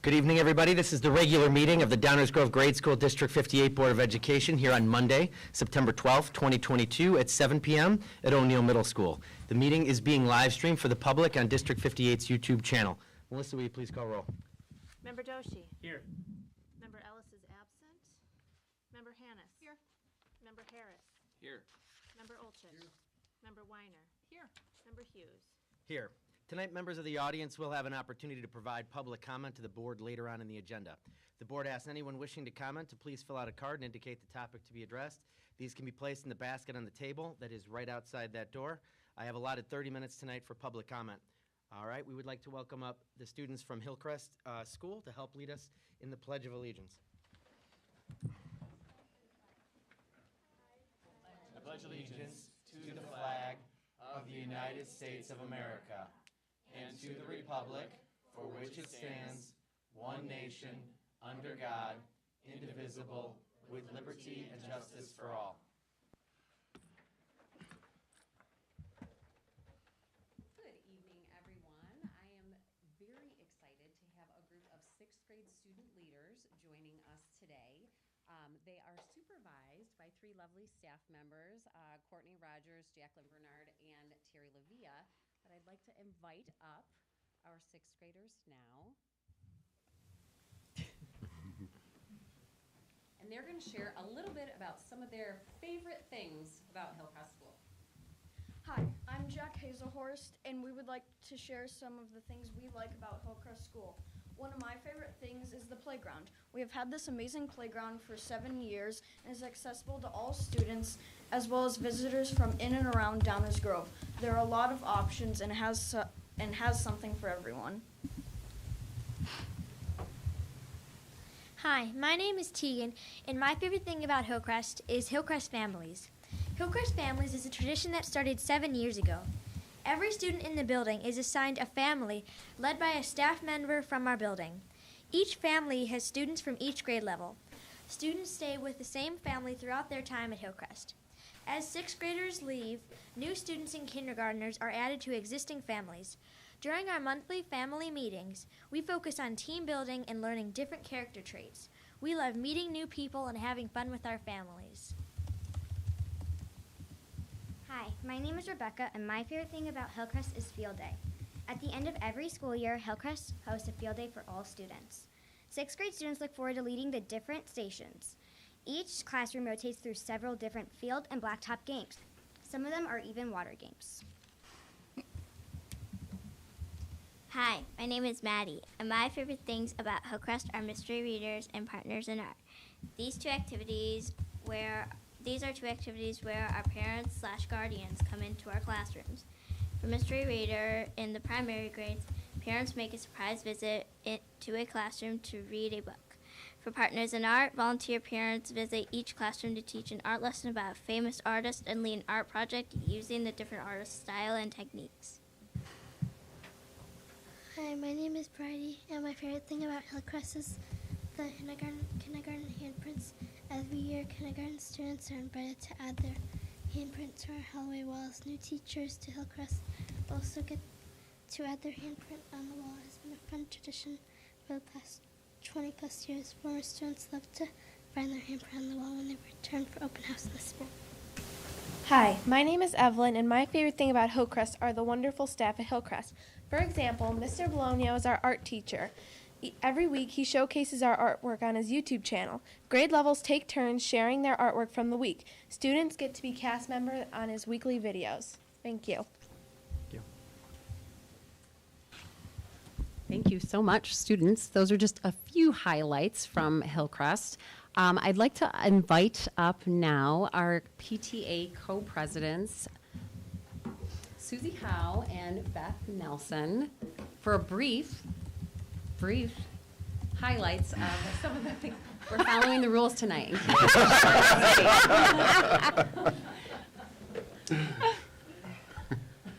Good evening, everybody. This is the regular meeting of the Downers Grove Grade School District 58 Board of Education here on Monday, September 12th, 2022 at 7 p.m. at O'Neill Middle School. The meeting is being live streamed for the public on District 58's YouTube channel. Melissa, will you please call roll? Member Doshi. Here. Member Ellis is absent. Member Hannis. Here. Member Harris. Here. Member Olchich. Here. Member Weiner. Here. Member Hughes. Here. Tonight, members of the audience will have an opportunity to provide public comment to the board later on in the agenda. The board asks anyone wishing to comment to please fill out a card and indicate the topic to be addressed. These can be placed in the basket on the table that is right outside that door. I have allotted 30 minutes tonight for public comment. All right, we would like to welcome up the students from Hillcrest School to help lead us in the Pledge of Allegiance. I pledge allegiance to the flag of the United States of America and to the republic for which it stands, one nation, under God, indivisible, with liberty and justice for all. Good evening, everyone. I am very excited to have a group of 6th grade student leaders joining us today. They are supervised by 3 lovely staff members, Courtney Rogers, Jacqueline Bernard, and Terry Lavia. But I'd like to invite up our 6th graders now. And they're going to share a little bit about some of their favorite things about Hillcrest School. Hi, I'm Jack Hazelhorst, and we would like to share some of the things we like about Hillcrest School. One of my favorite things is the playground. We have had this amazing playground for 7 years and is accessible to all students as well as visitors from in and around Downers Grove. There are a lot of options and has something for everyone. Hi, my name is Tegan, and my favorite thing about Hillcrest is Hillcrest Families. Hillcrest Families is a tradition that started 7 years ago. Every student in the building is assigned a family led by a staff member from our building. Each family has students from each grade level. Students stay with the same family throughout their time at Hillcrest. As 6th graders leave, new students and kindergartners are added to existing families. During our monthly family meetings, we focus on team building and learning different character traits. We love meeting new people and having fun with our families. Hi, my name is Rebecca, and my favorite thing about Hillcrest is Field Day. At the end of every school year, Hillcrest hosts a field day for all students. 6th grade students look forward to leading the different stations. Each classroom rotates through several different field and blacktop games. Some of them are even water games. Hi, my name is Maddie, and my favorite things about Hillcrest are mystery readers and partners in art. These are two activities where our parents/guardians come into our classrooms. For mystery reader in the primary grades, parents make a surprise visit to a classroom to read a book. For partners in art, volunteer parents visit each classroom to teach an art lesson about a famous artist and lead an art project using the different artist style and techniques. Hi, my name is Bridie, and my favorite thing about Hillcrest is the kindergarten handprints. Every year, kindergarten students are invited to add their handprint to our hallway walls. New teachers to Hillcrest also get to add their handprint on the wall. It has been a fun tradition for the past 20 plus years. Former students love to find their handprint on the wall when they return for open house in the spring. Hi, my name is Evelyn, and my favorite thing about Hillcrest are the wonderful staff at Hillcrest. For example, Mr. Bologna is our art teacher. Every week, he showcases our artwork on his YouTube channel. Grade levels take turns sharing their artwork from the week. Students get to be cast members on his weekly videos. Thank you. Thank you. Thank you so much, students. Those are just a few highlights from Hillcrest. I'd like to invite up now our PTA co-presidents, Susie Howe and Beth Nelson, for a brief highlights of some of the things. We're following the rules tonight.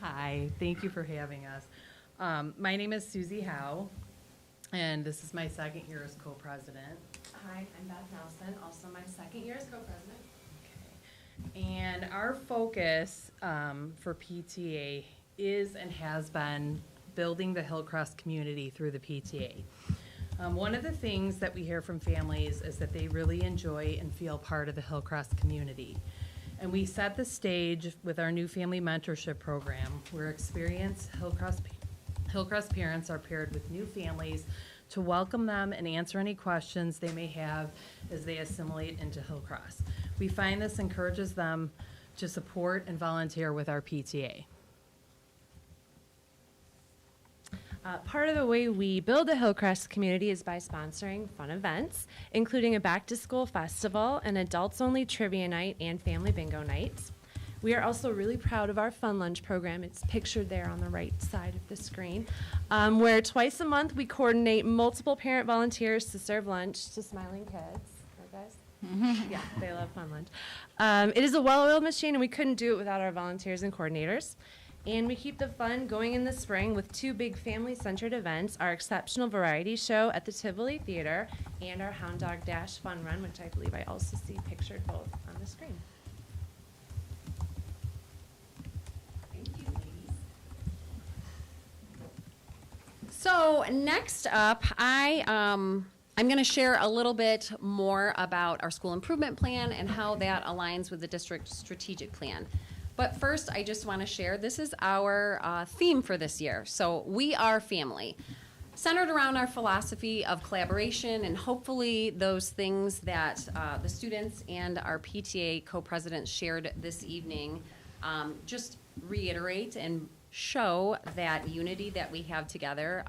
Hi, thank you for having us. My name is Susie Howe, and this is my second year as co-president. Hi, I'm Beth Nelson, also my second year as co-president. Okay. And our focus for PTA is and has been building the Hillcrest community through the PTA. One of the things that we hear from families is that they really enjoy and feel part of the Hillcrest community. And we set the stage with our new family mentorship program, where experienced Hillcrest parents are paired with new families to welcome them and answer any questions they may have as they assimilate into Hillcrest. We find this encourages them to support and volunteer with our PTA. Part of the way we build a Hillcrest community is by sponsoring fun events, including a back-to-school festival, an adults-only trivia night, and family bingo nights. We are also really proud of our Fun Lunch program. It's pictured there on the right side of the screen, where twice a month we coordinate multiple parent volunteers to serve lunch to smiling kids. Right, guys? Yeah, they love Fun Lunch. It is a well-oiled machine, and we couldn't do it without our volunteers and coordinators. And we keep the fun going in the spring with two big family-centered events, our exceptional variety show at the Tivoli Theater and our Hound Dog Dash Fun Run, which I believe I also see pictured both on the screen. Thank you, ladies. So next up, I'm going to share a little bit more about our school improvement plan and how that aligns with the district's strategic plan. But first, I just want to share, this is our theme for this year. So we are family, centered around our philosophy of collaboration and hopefully those things that the students and our PTA co-presidents shared this evening just reiterate and show that unity that we have together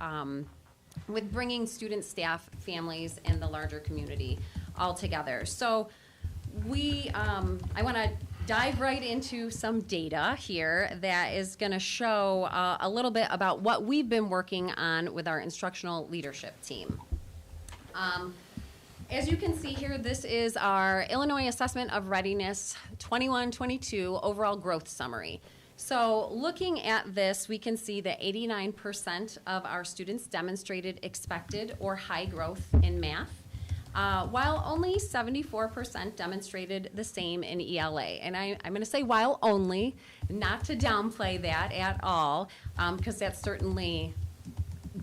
with bringing students, staff, families, and the larger community all together. So I want to dive right into some data here that is going to show a little bit about what we've been working on with our instructional leadership team. As you can see here, this is our Illinois Assessment of Readiness 21-22 overall growth summary. So looking at this, we can see that 89% of our students demonstrated expected or high growth in math, while only 74% demonstrated the same in ELA. And I'm going to say while only, not to downplay that at all, because that's certainly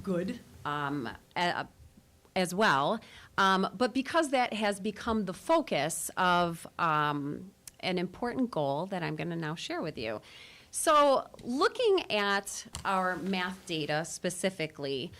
good as well. But because that has become the focus of an important goal that I'm going to now share with you. So looking at our math data specifically,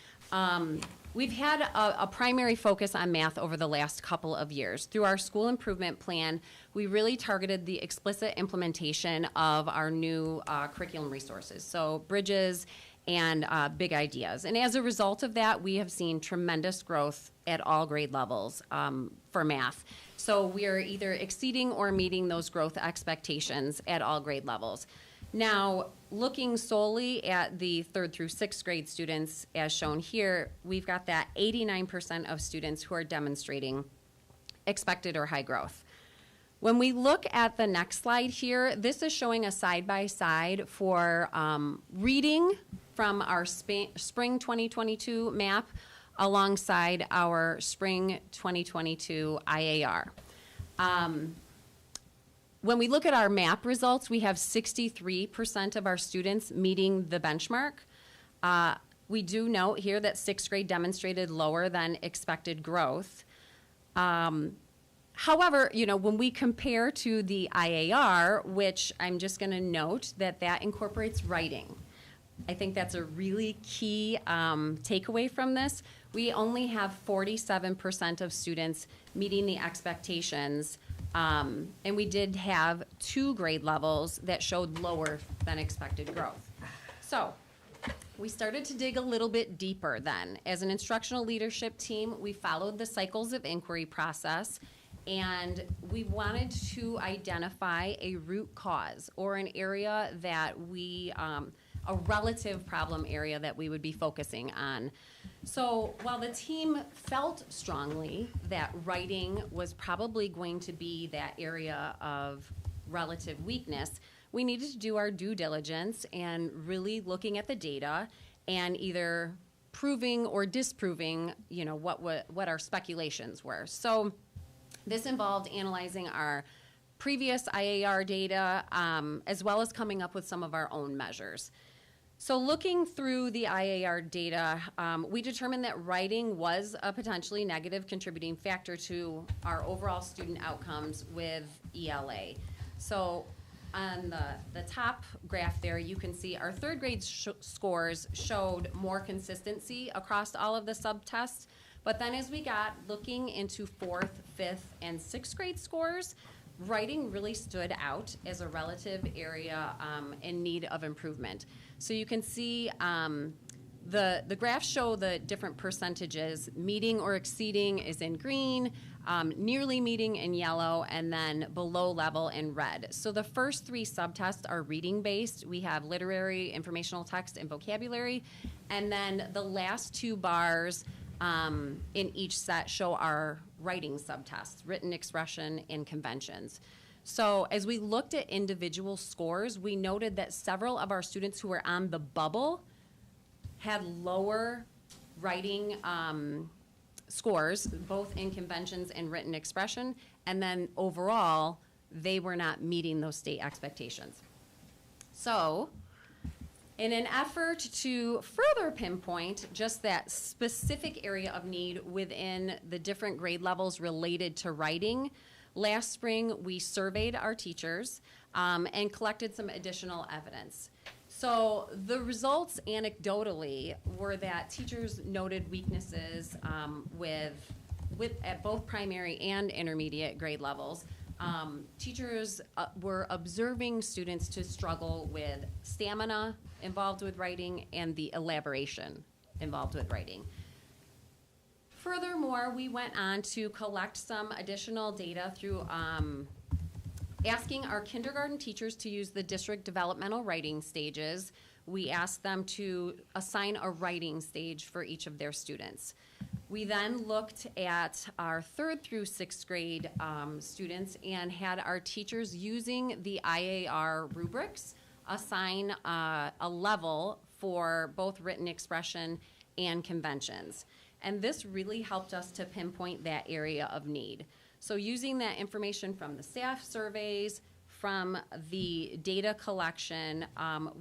we've had a primary focus on math over the last couple of years. Through our school improvement plan, we really targeted the explicit implementation of our new curriculum resources, so Bridges and Big Ideas. And as a result of that, we have seen tremendous growth at all grade levels for math. So we are either exceeding or meeting those growth expectations at all grade levels. Now, looking solely at the 3rd through 6th grade students, as shown here, we've got that 89% of students who are demonstrating expected or high growth. When we look at the next slide here, this is showing a side-by-side for reading from our spring 2022 map alongside our spring 2022 IAR. When we look at our MAP results, we have 63% of our students meeting the benchmark. We do note here that 6th grade demonstrated lower than expected growth. However, when we compare to the IAR, which I'm just going to note that incorporates writing. I think that's a really key takeaway from this. We only have 47% of students meeting the expectations. And we did have 2 grade levels that showed lower than expected growth. So we started to dig a little bit deeper then. As an instructional leadership team, we followed the cycles of inquiry process, and we wanted to identify a root cause or an area that a relative problem area that we would be focusing on. So while the team felt strongly that writing was probably going to be that area of relative weakness, we needed to do our due diligence and really looking at the data and either proving or disproving, what our speculations were. So this involved analyzing our previous IAR data, as well as coming up with some of our own measures. So looking through the IAR data, we determined that writing was a potentially negative contributing factor to our overall student outcomes with ELA. So on the top graph there, you can see our third grade scores showed more consistency across all of the subtests. But then as we got looking into 4th, 5th, and 6th grade scores, writing really stood out as a relative area in need of improvement. So you can see the graphs show the different percentages. Meeting or exceeding is in green, nearly meeting in yellow, and then below level in red. So the first 3 subtests are reading based. We have literary, informational text, and vocabulary. And then the last 2 bars in each set show our writing subtests, written expression and conventions. So as we looked at individual scores, we noted that several of our students who were on the bubble had lower writing scores, both in conventions and written expression, and then overall, they were not meeting those state expectations. So, in an effort to further pinpoint just that specific area of need within the different grade levels related to writing, last spring we surveyed our teachers and collected some additional evidence. So the results anecdotally were that teachers noted weaknesses at both primary and intermediate grade levels. Teachers were observing students to struggle with stamina involved with writing and the elaboration involved with writing. Furthermore, we went on to collect some additional data through asking our kindergarten teachers to use the district developmental writing stages. We asked them to assign a writing stage for each of their students. We then looked at our 3rd through 6th grade students and had our teachers using the IAR rubrics assign a level for both written expression and conventions. And this really helped us to pinpoint that area of need. So using that information from the staff surveys, from the data collection,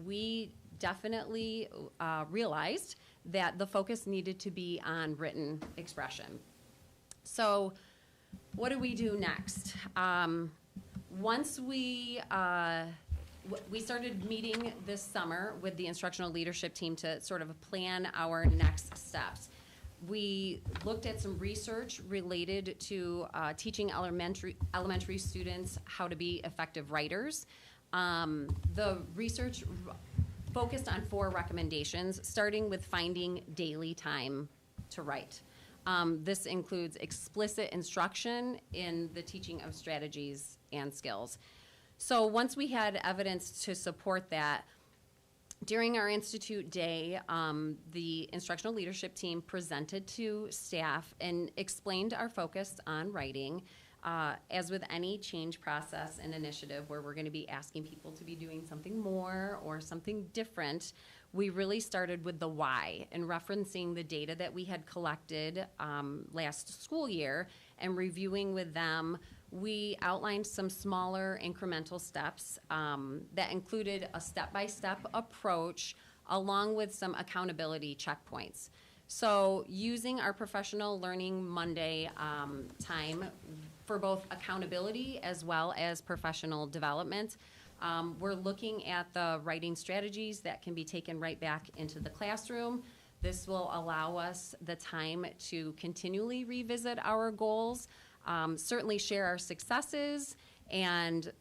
we definitely realized that the focus needed to be on written expression. So what do we do next? Once we started meeting this summer with the instructional leadership team to sort of plan our next steps. We looked at some research related to teaching elementary students how to be effective writers. The research focused on 4 recommendations, starting with finding daily time to write. This includes explicit instruction in the teaching of strategies and skills. So once we had evidence to support that, during our Institute Day, the instructional leadership team presented to staff and explained our focus on writing. As with any change process and initiative where we're going to be asking people to be doing something more or something different, we really started with the why and referencing the data that we had collected last school year and reviewing with them. We outlined some smaller incremental steps that included a step-by-step approach along with some accountability checkpoints. So using our Professional Learning Monday time for both accountability as well as professional development, we're looking at the writing strategies that can be taken right back into the classroom. This will allow us the time to continually revisit our goals, certainly share our successes, and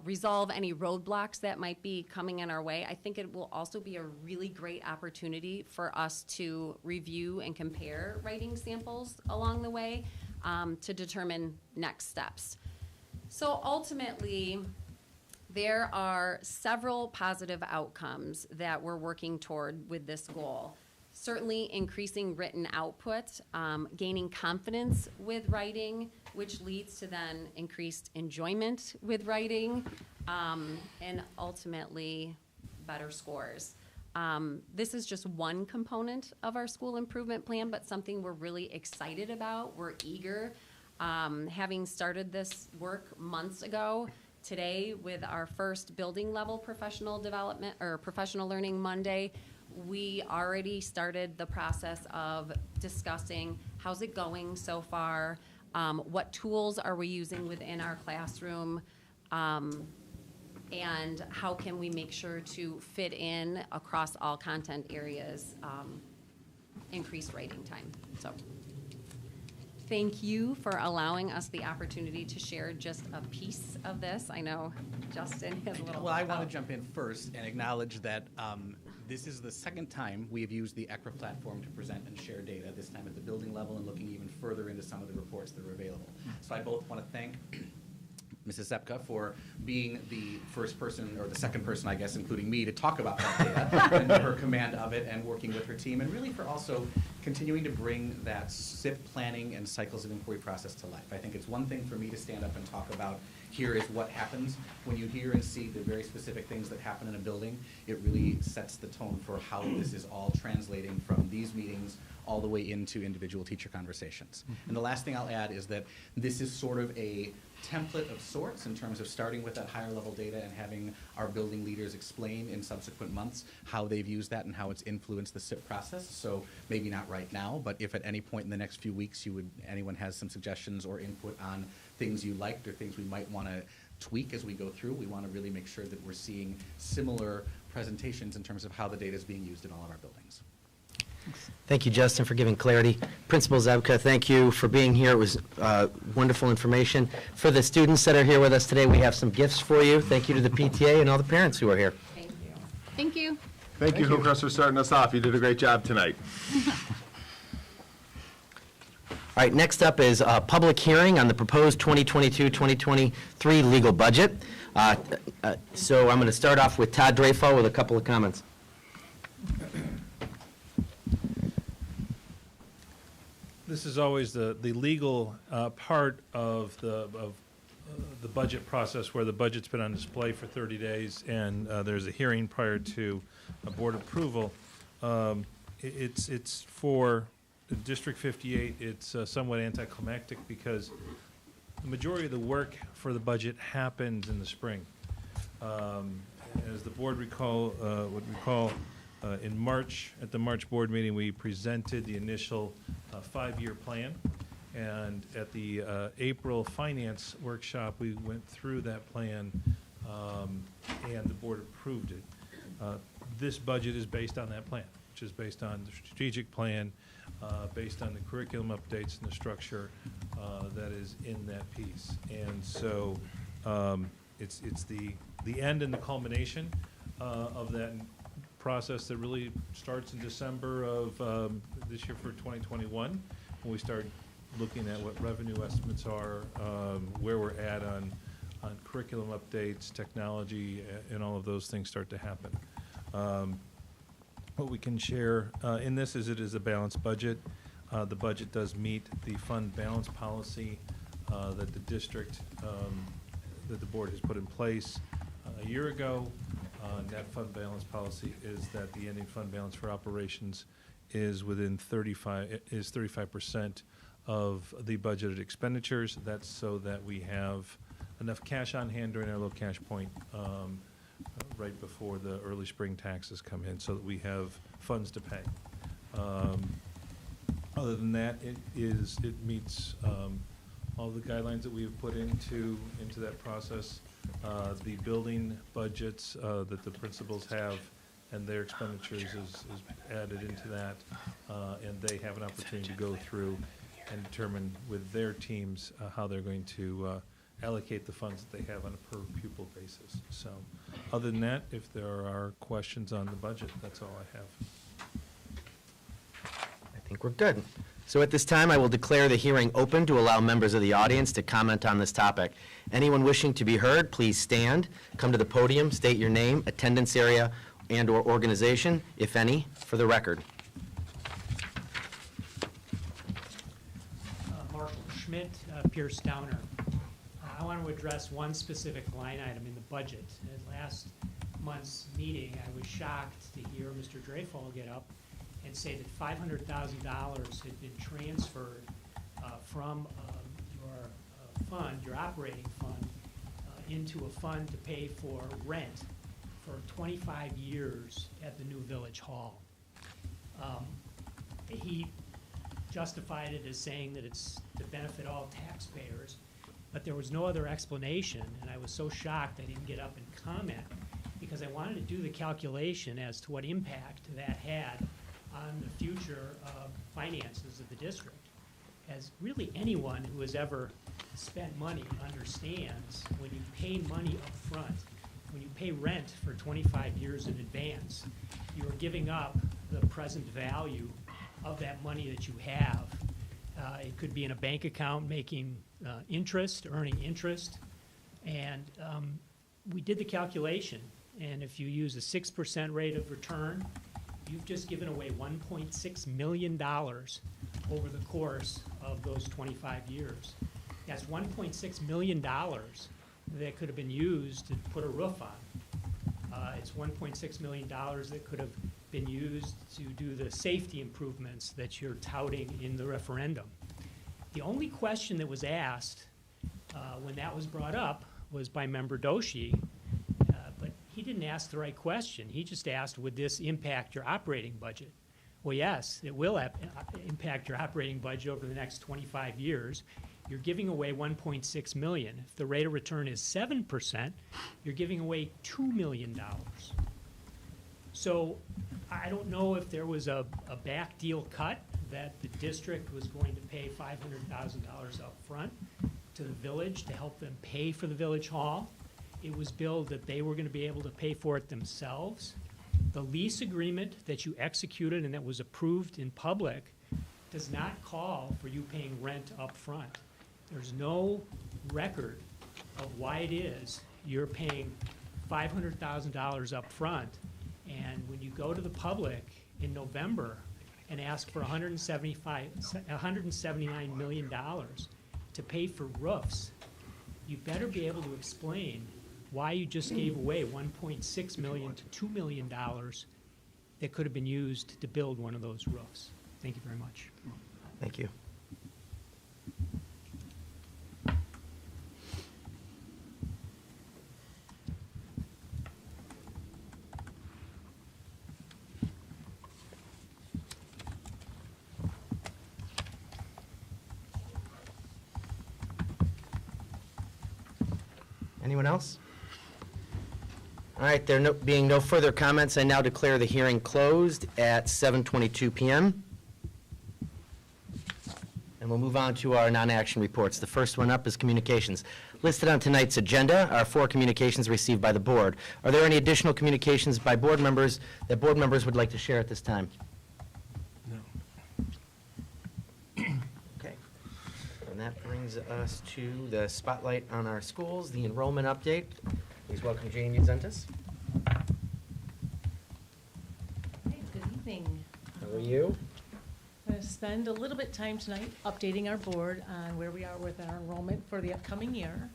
resolve any roadblocks that might be coming in our way. I think it will also be a really great opportunity for us to review and compare writing samples along the way to determine next steps. So ultimately, there are several positive outcomes that we're working toward with this goal. Certainly increasing written output, gaining confidence with writing, which leads to then increased enjoyment with writing, and ultimately better scores. This is just one component of our school improvement plan, but something we're really excited about. We're eager. Having started this work months ago, Today, with our first building level professional development or professional learning Monday, we already started the process of discussing how's it going so far, what tools are we using within our classroom, and how can we make sure to fit in across all content areas, increased writing time. So thank you for allowing us the opportunity to share just a piece of this. I know Justin has a little. Well, I want to jump in first and acknowledge that this is the second time we have used the ECRA platform to present and share data, this time at the building level and looking even further into some of the reports that are available. So I both want to thank Mrs. Zepka for being the first person, or the second person, I guess, including me, to talk about that data and her command of it and working with her team, and really for also continuing to bring that SIP planning and cycles of inquiry process to life. I think it's one thing for me to stand up and talk about, here is what happens. When you hear and see the very specific things that happen in a building, it really sets the tone for how this is all translating from these meetings all the way into individual teacher conversations. And the last thing I'll add is that this is sort of a template of sorts in terms of starting with that higher level data and having our building leaders explain in subsequent months how they've used that and how it's influenced the SIP process. So maybe not right now, but if at any point in the next few weeks anyone has some suggestions or input on things you liked or things we might want to tweak as we go through, we want to really make sure that we're seeing similar presentations in terms of how the data is being used in all of our buildings. Thank you, Justin, for giving clarity. Principal Zebka, thank you for being here. It was wonderful information. For the students that are here with us today, we have some gifts for you. Thank you to the PTA and all the parents who are here. Thank you. Thank you. Thank you, Hillcrest, for starting us off. You did a great job tonight. All right, next up is a public hearing on the proposed 2022-2023 legal budget. So I'm going to start off with Todd Dreyfus with a couple of comments. This is always the legal part of the budget process, where the budget's been on display for 30 days and there's a hearing prior to a board approval. It's for District 58. It's somewhat anticlimactic because the majority of the work for the budget happens in the spring. As the board would recall, in March, at the March board meeting, we presented the initial 5-year plan, and at the April finance workshop, we went through that plan, and the board approved it. This budget is based on that plan, which is based on the strategic plan, based on the curriculum updates and the structure that is in that piece. And so it's the end and the culmination of that process that really starts in December of this year for 2021, when we start looking at what revenue estimates are, where we're at on curriculum updates, technology, and all of those things start to happen. What we can share in this is it is a balanced budget. The budget does meet the fund balance policy that the district, that the board has put in place a year ago. That fund balance policy is that the ending fund balance for operations is within 35% of the budgeted expenditures. That's so that we have enough cash on hand during our low cash point right before the early spring taxes come in, so that we have funds to pay. Other than that, it meets all the guidelines that we have put into that process. The building budgets that the principals have and their expenditures is added into that, and they have an opportunity to go through and determine with their teams how they're going to allocate the funds that they have on a per pupil basis. So other than that, if there are questions on the budget, that's all I have. I think we're good. So at this time, I will declare the hearing open to allow members of the audience to comment on this topic. Anyone wishing to be heard, please stand, come to the podium, state your name, attendance area, and/or organization, if any, for the record. Marshall Schmidt, Pierce Downer. I want to address one specific line item in the budget. At last month's meeting, I was shocked to hear Mr. Dreyfus get up and say that $500,000 had been transferred from your fund, your operating fund, into a fund to pay for rent for 25 years at the new Village Hall. He justified it as saying that it's to benefit all taxpayers, but there was no other explanation, and I was so shocked I didn't get up and comment because I wanted to do the calculation as to what impact that had on the future finances of the district. As really anyone who has ever spent money understands, when you pay money up front, when you pay rent for 25 years in advance, you are giving up the present value of that money that you have. It could be in a bank account making interest, earning interest, and we did the calculation, and if you use a 6% rate of return, you've just given away $1.6 million over the course of those 25 years. That's $1.6 million that could have been used to put a roof on. It's $1.6 million that could have been used to do the safety improvements that you're touting in the referendum. The only question that was asked when that was brought up was by Member Doshi, but he didn't ask the right question. He just asked, would this impact your operating budget? Well, yes, it will impact your operating budget over the next 25 years. You're giving away $1.6 million. If the rate of return is 7%, you're giving away $2 million. So I don't know if there was a back deal cut that the district was going to pay $500,000 up front to the village to help them pay for the village hall. It was billed that they were going to be able to pay for it themselves. The lease agreement that you executed and that was approved in public does not call for you paying rent up front. There's no record of why it is you're paying $500,000 up front, and when you go to the public in November and ask for $179 million to pay for roofs, you better be able to explain why you just gave away $1.6 million to $2 million that could have been used to build one of those roofs. Thank you very much. Thank you. Anyone else? All right, there being no further comments, I now declare the hearing closed at 7:22 p.m. And we'll move on to our non-action reports. The first one up is communications. Listed on tonight's agenda are 4 communications received by the board. Are there any additional communications by board members that board members would like to share at this time? No. Okay. And that brings us to the spotlight on our schools, the enrollment update. Please welcome Jane Uzentis. Hey, good evening. How are you? I'm going to spend a little bit of time tonight updating our board on where we are with our enrollment for the upcoming year.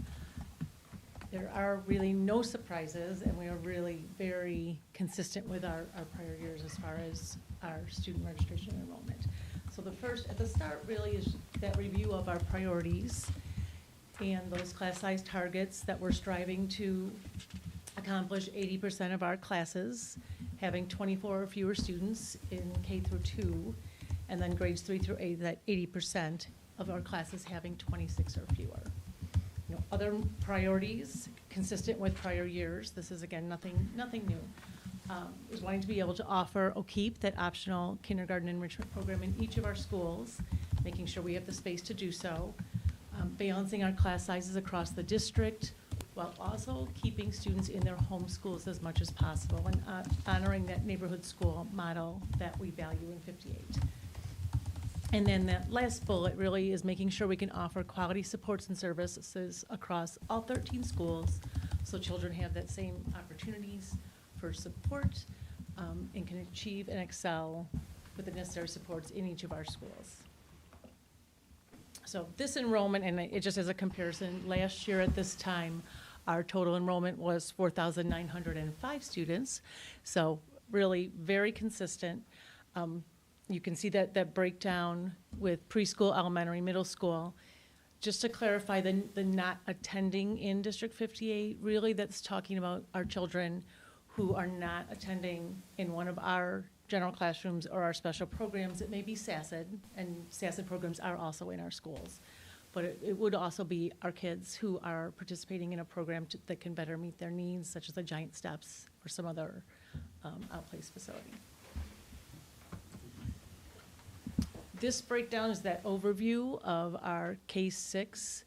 There are really no surprises, and we are really very consistent with our prior years as far as our student registration and enrollment. So the first, at the start, really is that review of our priorities and those class size targets that we're striving to accomplish 80% of our classes, having 24 or fewer students in K through 2, and then grades 3 through 8, that 80% of our classes having 26 or fewer. You know, other priorities consistent with prior years, this is again nothing new, is wanting to be able to offer OKEEP, that optional kindergarten enrichment program in each of our schools, making sure we have the space to do so, balancing our class sizes across the district, while also keeping students in their home schools as much as possible, and honoring that neighborhood school model that we value in 58. And then that last bullet really is making sure we can offer quality supports and services across all 13 schools, so children have that same opportunities for support and can achieve and excel with the necessary supports in each of our schools. So this enrollment, and it just as a comparison, last year at this time, our total enrollment was 4,905 students. So really very consistent. You can see that breakdown with preschool, elementary, middle school. just to clarify, the not attending in District 58, really that's talking about our children who are not attending in one of our general classrooms or our special programs. It may be SACID, and SACID programs are also in our schools. But it would also be our kids who are participating in a program that can better meet their needs, such as the Giant Steps or some other outplace facility. This breakdown is that overview of our K-6,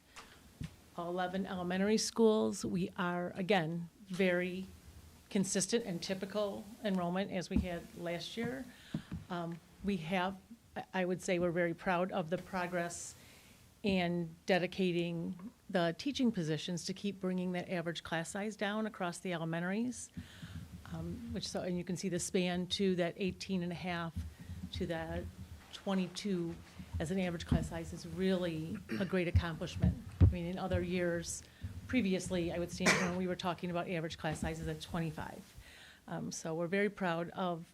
11 elementary schools. We are, again, very consistent and typical enrollment as we had last year. We have, I would say we're very proud of the progress and dedicating the teaching positions to keep bringing that average class size down across the elementaries. And you can see the span to that 18.5 to that 22 as an average class size is really a great accomplishment. I mean, in other years, previously, I would stand here when we were talking about average class sizes at 25. So we're very proud of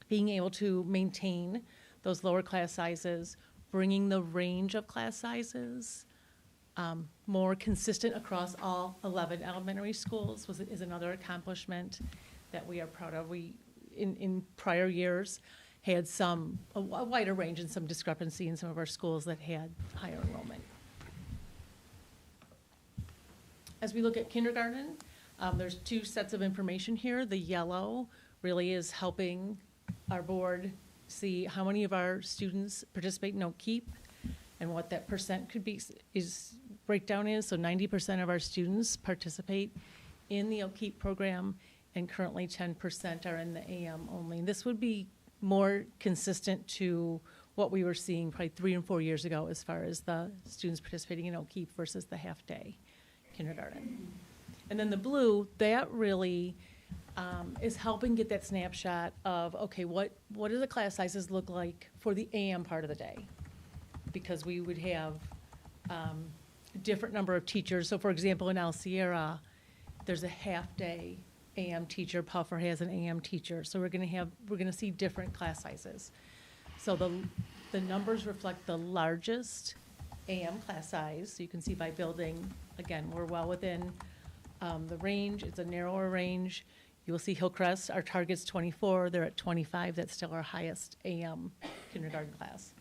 being able to maintain those lower class sizes, bringing the range of class sizes more consistent across all 11 elementary schools is another accomplishment that we are proud of. We, in prior years, had a wider range and some discrepancy in some of our schools that had higher enrollment. As we look at kindergarten, there's two sets of information here. The yellow really is helping our board see how many of our students participate in OKEEP and what that percent could be breakdown is. So 90% of our students participate in the OKEEP program, and currently 10% are in the AM only. And this would be more consistent to what we were seeing probably 3 and 4 years ago as far as the students participating in OKEEP versus the half-day kindergarten. And then the blue, that really is helping get that snapshot of, okay, what do the class sizes look like for the AM part of the day? Because we would have a different number of teachers. So for example, in El Sierra, there's a half-day AM teacher. Puffer has an AM teacher. So we're gonna see different class sizes. So the numbers reflect the largest AM class size. So you can see by building, again, we're well within the range. It's a narrower range. You will see Hillcrest, our target's 24, they're at 25. That's still our highest AM kindergarten class.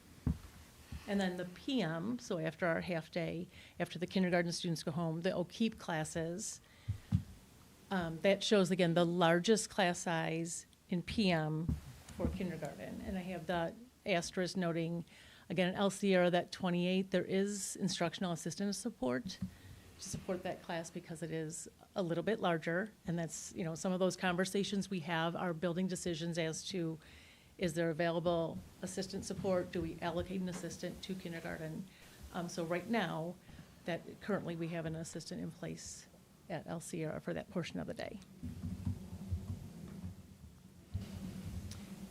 And then the PM, so after our half day, after the kindergarten students go home, the OKEEP classes, that shows, again, the largest class size in PM for kindergarten. And I have the asterisk noting, again, in El Sierra, that 28, there is instructional assistant support to support that class because it is a little bit larger. And that's, some of those conversations we have are building decisions as to, is there available assistant support? Do we allocate an assistant to kindergarten? So right now, that currently we have an assistant in place at El Sierra for that portion of the day.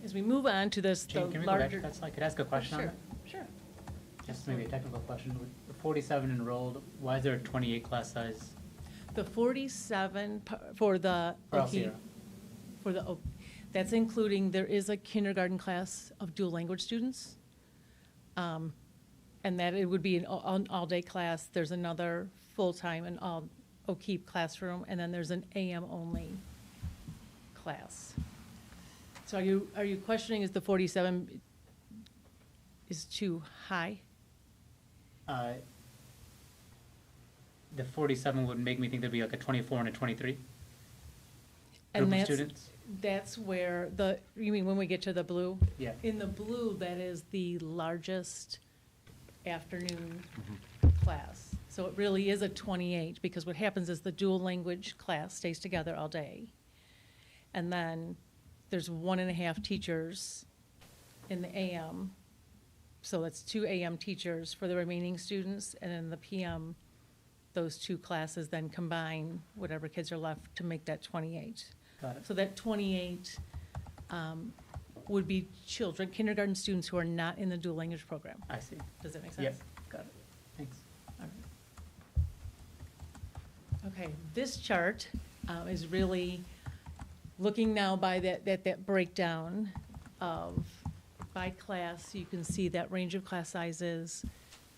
As we move on to this, Jane, can we go back to that slide? Could I ask a question on that? Sure. Just maybe a technical question. With the 47 enrolled, why is there a 28 class size? The 47 for the El Sierra. That's including, there is a kindergarten class of dual language students. And that it would be an all-day class. There's another full-time and all OKEEP classroom, and then there's an AM only class. So are you questioning, is the 47 is too high? The 47 would make me think there'd be like a 24 and a 23 And group of students. That's where you mean when we get to the blue? Yeah. In the blue, that is the largest afternoon class. So it really is a 28, because what happens is the dual language class stays together all day. And then there's 1.5 teachers in the AM. So that's 2 AM teachers for the remaining students, and in the PM, those 2 classes then combine whatever kids are left to make that 28. Got it. So that 28 would be children, kindergarten students who are not in the dual language program. I see. Does that make sense? Yes. Got it. Thanks. All right. Okay, this chart is really looking now by that breakdown of by class. You can see that range of class sizes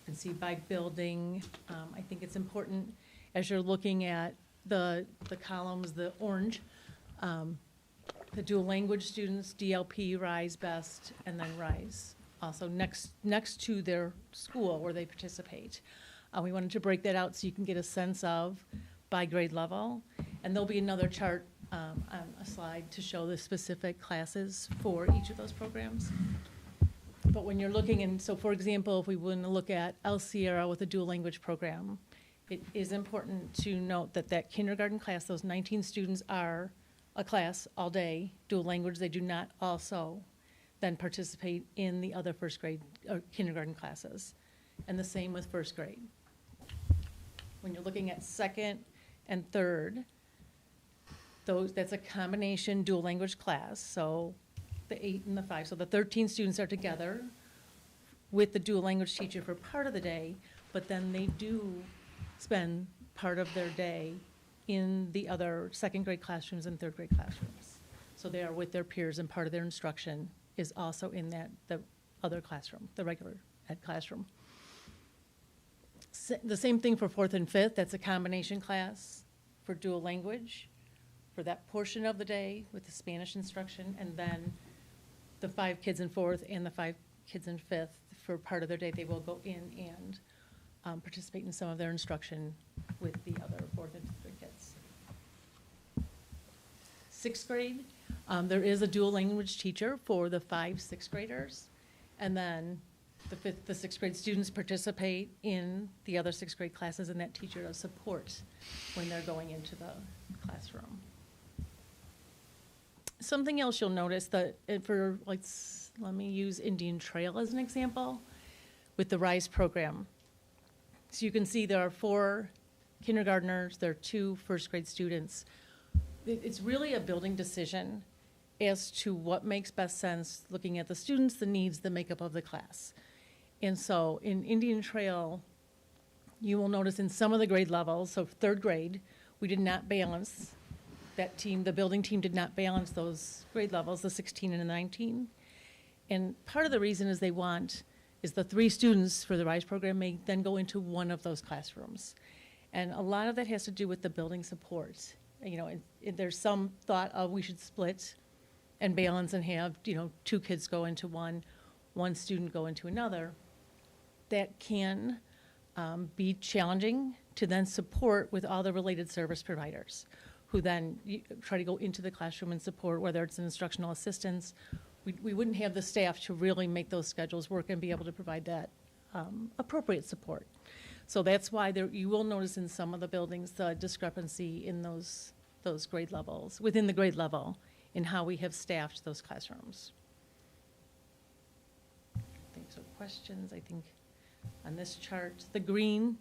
You can see by building. I think it's important as you're looking at the columns, the orange, the dual language students, DLP, RISE, BEST, and then RISE. Also next to their school where they participate. We wanted to break that out so you can get a sense of by grade level. And there'll be another chart on a slide to show the specific classes for each of those programs. But when you're looking, and so for example, if we want to look at El Sierra with a dual language program, it is important to note that that kindergarten class, those 19 students are a class all day, dual language. They do not also then participate in the other first grade or kindergarten classes. And the same with first grade. When you're looking at second and third, that's a combination dual language class, so the 8 and the 5. So the 13 students are together with the dual language teacher for part of the day, but then they do spend part of their day in the other second grade classrooms and third grade classrooms. So they are with their peers, and part of their instruction is also in the other classroom, the regular ed classroom. The same thing for fourth and fifth. That's a combination class for dual language for that portion of the day with the Spanish instruction, and then the 5 kids in fourth and the 5 kids in fifth, for part of their day, they will go in and participate in some of their instruction with the other fourth and fifth grade kids. Sixth grade, there is a dual language teacher for the 5 sixth graders, and then the sixth grade students participate in the other sixth grade classes, and that teacher does support when they're going into the classroom. Something else you'll notice that let me use Indian Trail as an example with the RISE program. So you can see there are 4 kindergartners, there are 2 first grade students. It's really a building decision as to what makes best sense, looking at the students, the needs, the makeup of the class. And so in Indian Trail, you will notice in some of the grade levels, so third grade, we did not balance that team, the building team did not balance those grade levels, the 16 and the 19. And part of the reason is the 3 students for the RISE program may then go into one of those classrooms. And a lot of that has to do with the building support. You know, there's some thought of we should split and balance and have, 2 kids go into one student go into another. That can be challenging to then support with all the related service providers who then try to go into the classroom and support, whether it's an instructional assistance. We wouldn't have the staff to really make those schedules work and be able to provide that appropriate support. So that's why you will notice in some of the buildings the discrepancy in those grade levels, within the grade level, in how we have staffed those classrooms. So questions, I think, on this chart. The green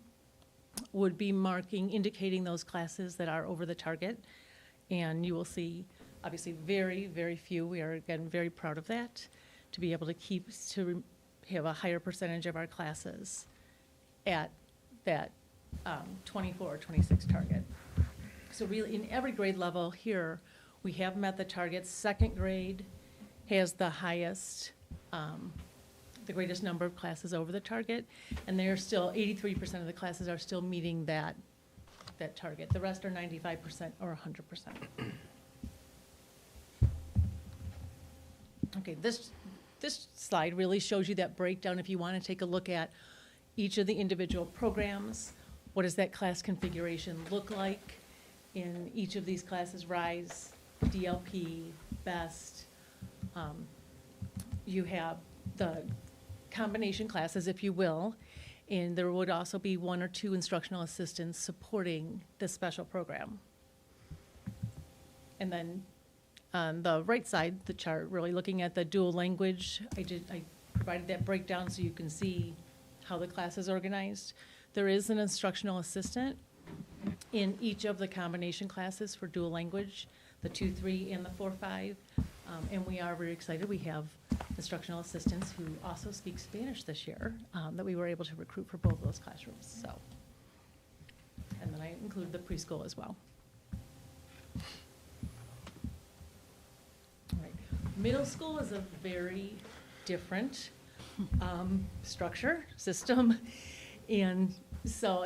would be indicating those classes that are over the target. And you will see, obviously, very, very few. We are, again, very proud of that, to be able to have a higher percentage of our classes at that 24 or 26 target. So really, in every grade level here, we have met the targets. Second grade has the highest, the greatest number of classes over the target, and they're still, 83% of the classes are still meeting that target. The rest are 95% or 100%. Okay, this slide really shows you that breakdown. If you want to take a look at each of the individual programs, what does that class configuration look like in each of these classes? RISE, DLP, BEST. You have the combination classes, if you will, and there would also be 1 or 2 instructional assistants supporting this special program. And then on the right side, the chart, really looking at the dual language, I provided that breakdown so you can see how the class is organized. There is an instructional assistant in each of the combination classes for dual language, the 2-3 and the 4-5. And we are very excited. We have instructional assistants who also speak Spanish this year that we were able to recruit for both those classrooms. So, and then I included the preschool as well. All right. Middle school is a very different structure, system. And so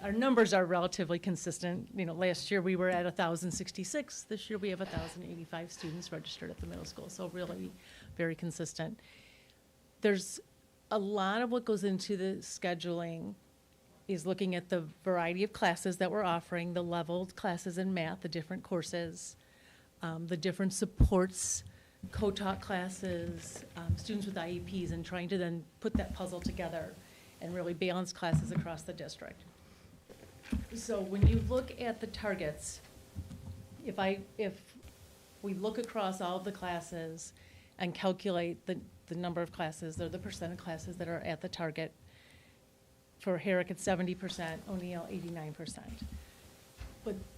our numbers are relatively consistent. You know, last year we were at 1,066. This year we have 1,085 students registered at the middle school. So really very consistent. There's a lot of what goes into the scheduling is looking at the variety of classes that we're offering, the leveled classes in math, the different courses, the different supports, co-taught classes, students with IEPs, and trying to then put that puzzle together and really balance classes across the district. So when you look at the targets, if we look across all of the classes and calculate the number of classes or the percent of classes that are at the target, for Herrick it's 70%, O'Neill 89%.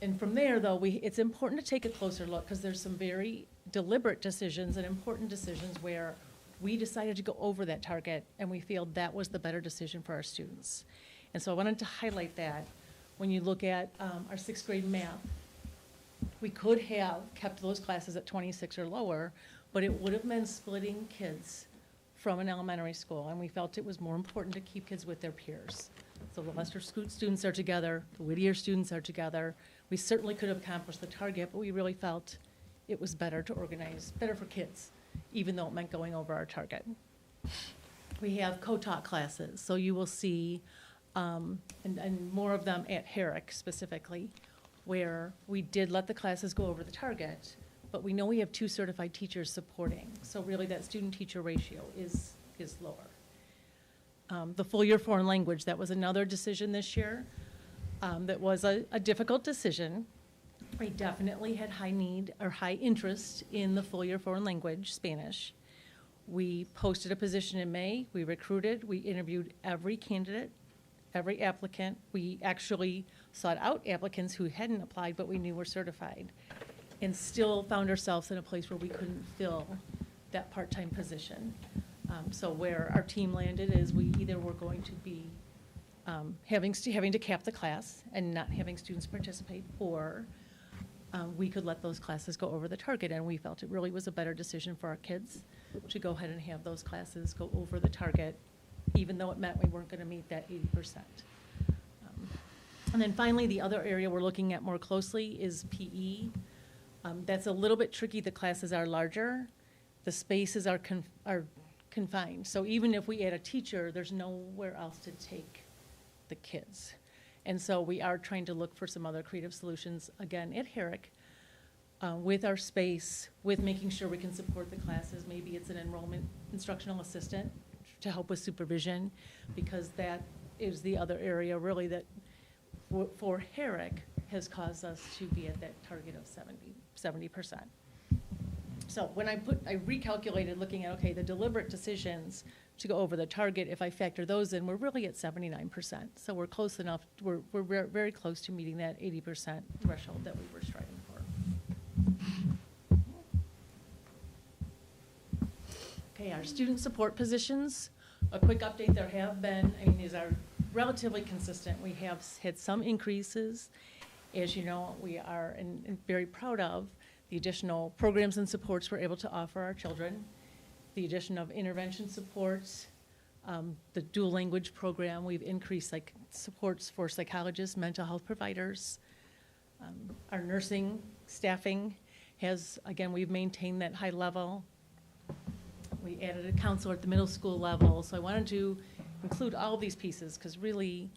And from there, though, it's important to take a closer look because there's some very deliberate decisions and important decisions where we decided to go over that target and we feel that was the better decision for our students. And so I wanted to highlight that. When you look at our 6th grade math, we could have kept those classes at 26 or lower, but it would have meant splitting kids from an elementary school, and we felt it was more important to keep kids with their peers. So the Lester students are together, the Whittier students are together. We certainly could have accomplished the target, but we really felt it was better to organize, better for kids, even though it meant going over our target. We have co-taught classes, so you will see, and more of them at Herrick specifically, where we did let the classes go over the target, but we know we have 2 certified teachers supporting. So really that student-teacher ratio is lower. The full year foreign language, that was another decision this year. That was a difficult decision. We definitely had high need or high interest in the full year foreign language, Spanish. We posted a position in May. We recruited. We interviewed every candidate, every applicant. We actually sought out applicants who hadn't applied but we knew were certified, and still found ourselves in a place where we couldn't fill that part-time position. So where our team landed is we either were going to be having to cap the class and not having students participate, or we could let those classes go over the target, and we felt it really was a better decision for our kids to go ahead and have those classes go over the target, even though it meant we weren't going to meet that 80%. And then finally, the other area we're looking at more closely is PE. That's a little bit tricky. The classes are larger. The spaces are confined. So even if we add a teacher, there's nowhere else to take the kids. And so we are trying to look for some other creative solutions, again, at Herrick, with our space, with making sure we can support the classes. Maybe it's an enrollment instructional assistant to help with supervision, because that is the other area really that for Herrick has caused us to be at that target of 70%. So when I recalculated looking at, okay, the deliberate decisions to go over the target, if I factor those in, we're really at 79%. So we're close enough, we're very close to meeting that 80% threshold that we were striving for. Okay, our student support positions, a quick update, there have been, these are relatively consistent. We have had some increases. As you know, we are very proud of the additional programs and supports we're able to offer our children, the addition of intervention supports, the dual language program. We've increased supports for psychologists, mental health providers. Our nursing staffing has, again, we've maintained that high level. We added a counselor at the middle school level. So I wanted to include all of these pieces because really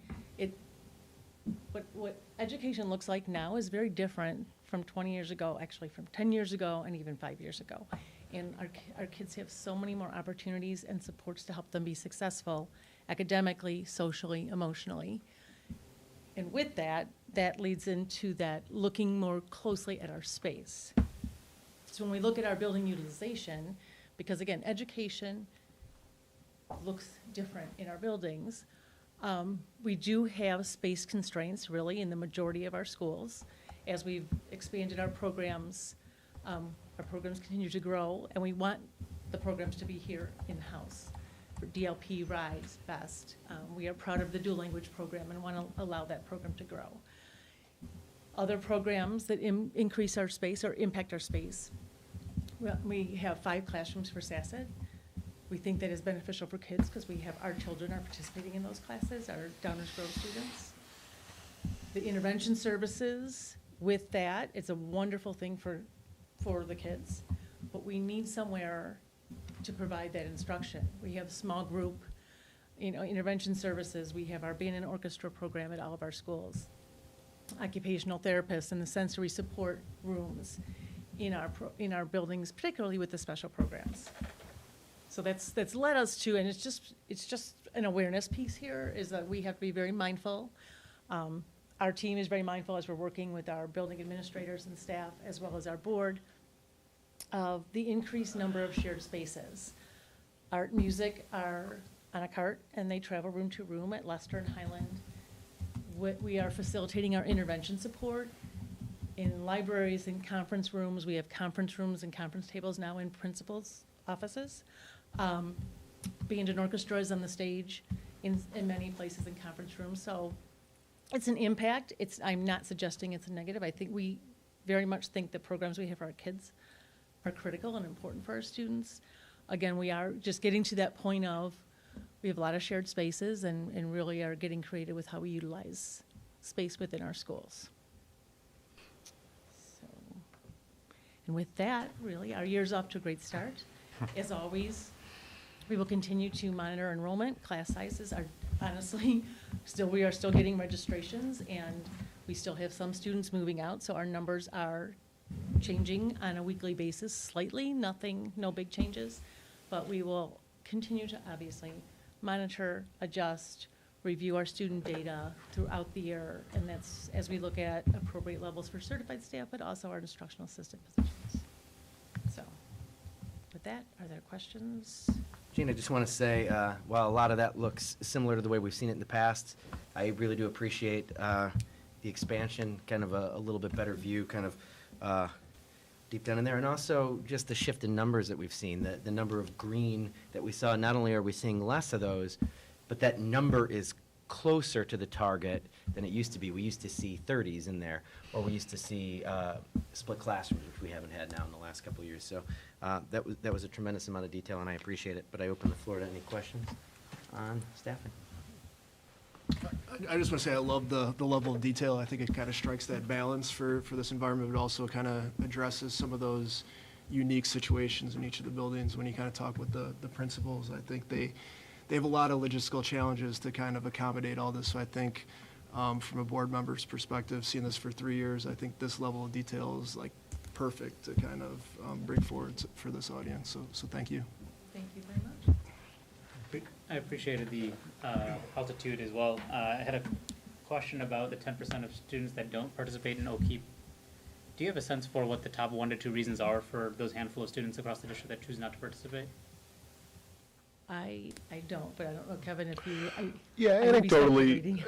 what education looks like now is very different from 20 years ago, actually from 10 years ago and even 5 years ago. And our kids have so many more opportunities and supports to help them be successful academically, socially, emotionally. And with that leads into that looking more closely at our space. So when we look at our building utilization, because again, education looks different in our buildings, we do have space constraints really in the majority of our schools. As we've expanded our programs continue to grow, and we want the programs to be here in-house. For DLP, RISE, BEST, we are proud of the dual language program and want to allow that program to grow. Other programs that increase our space or impact our space, we have 5 classrooms for SASID, We think that is beneficial for kids because we have our children are participating in those classes, our Downers Grove students. The intervention services, with that, it's a wonderful thing for the kids, but we need somewhere to provide that instruction. We have small group, intervention services. We have our band and orchestra program at all of our schools. Occupational therapists and the sensory support rooms in our buildings, particularly with the special programs. So that's led us to, and it's just an awareness piece here, is that we have to be very mindful. Our team is very mindful as we're working with our building administrators and staff, as well as our board, of the increased number of shared spaces. Art and music are on a cart, and they travel room to room at Lester and Highland. We are facilitating our intervention support in libraries and conference rooms. We have conference rooms and conference tables now in principals' offices. Band and orchestra is on the stage in many places in conference rooms. So it's an impact. I'm not suggesting it's a negative. I think we very much think the programs we have for our kids are critical and important for our students. Again, we are just getting to that point of we have a lot of shared spaces and really are getting creative with how we utilize space within our schools. So, and with that, really, our year's off to a great start. As always, we will continue to monitor enrollment. Class sizes are honestly we are still getting registrations, and we still have some students moving out, so our numbers are changing on a weekly basis slightly, no big changes, but we will continue to obviously monitor, adjust, review our student data throughout the year, and that's as we look at appropriate levels for certified staff, but also our instructional assistant positions. So with that, are there questions? Gene, I just want to say, while a lot of that looks similar to the way we've seen it in the past, I really do appreciate the expansion, kind of a little bit better view, kind of deep down in there, and also just the shift in numbers that we've seen, the number of green that we saw. Not only are we seeing less of those, but that number is closer to the target than it used to be. We used to see 30s in there, or we used to see split classrooms, which we haven't had now in the last couple of years. So that was a tremendous amount of detail, and I appreciate it. But I open the floor to any questions on staffing. I just want to say I love the level of detail. I think it kind of strikes that balance for this environment, but also kind of addresses some of those unique situations in each of the buildings. When you kind of talk with the principals, I think they have a lot of logistical challenges to kind of accommodate all this. So I think from a board member's perspective, seeing this for 3 years, I think this level of detail is like perfect to kind of bring forward for this audience. So thank you. Thank you very much. I appreciated the altitude as well. I had a question about the 10% of students that don't participate in OKEEP. Do you have a sense for what the top 1 to 2 reasons are for those handful of students across the district that choose not to participate? I don't, but I don't know, Kevin, if you... Yeah, anecdotally,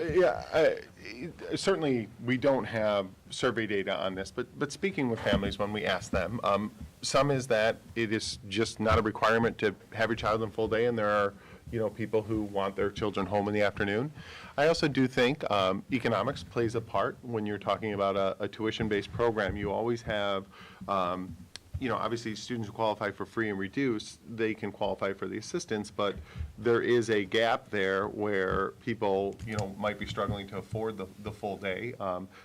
certainly we don't have survey data on this, but speaking with families when we ask them, some is that it is just not a requirement to have your child in full day, and there are people who want their children home in the afternoon. I also do think economics plays a part when you're talking about a tuition-based program. You always have obviously students who qualify for free and reduced, they can qualify for the assistance, but there is a gap there where people, might be struggling to afford the full day.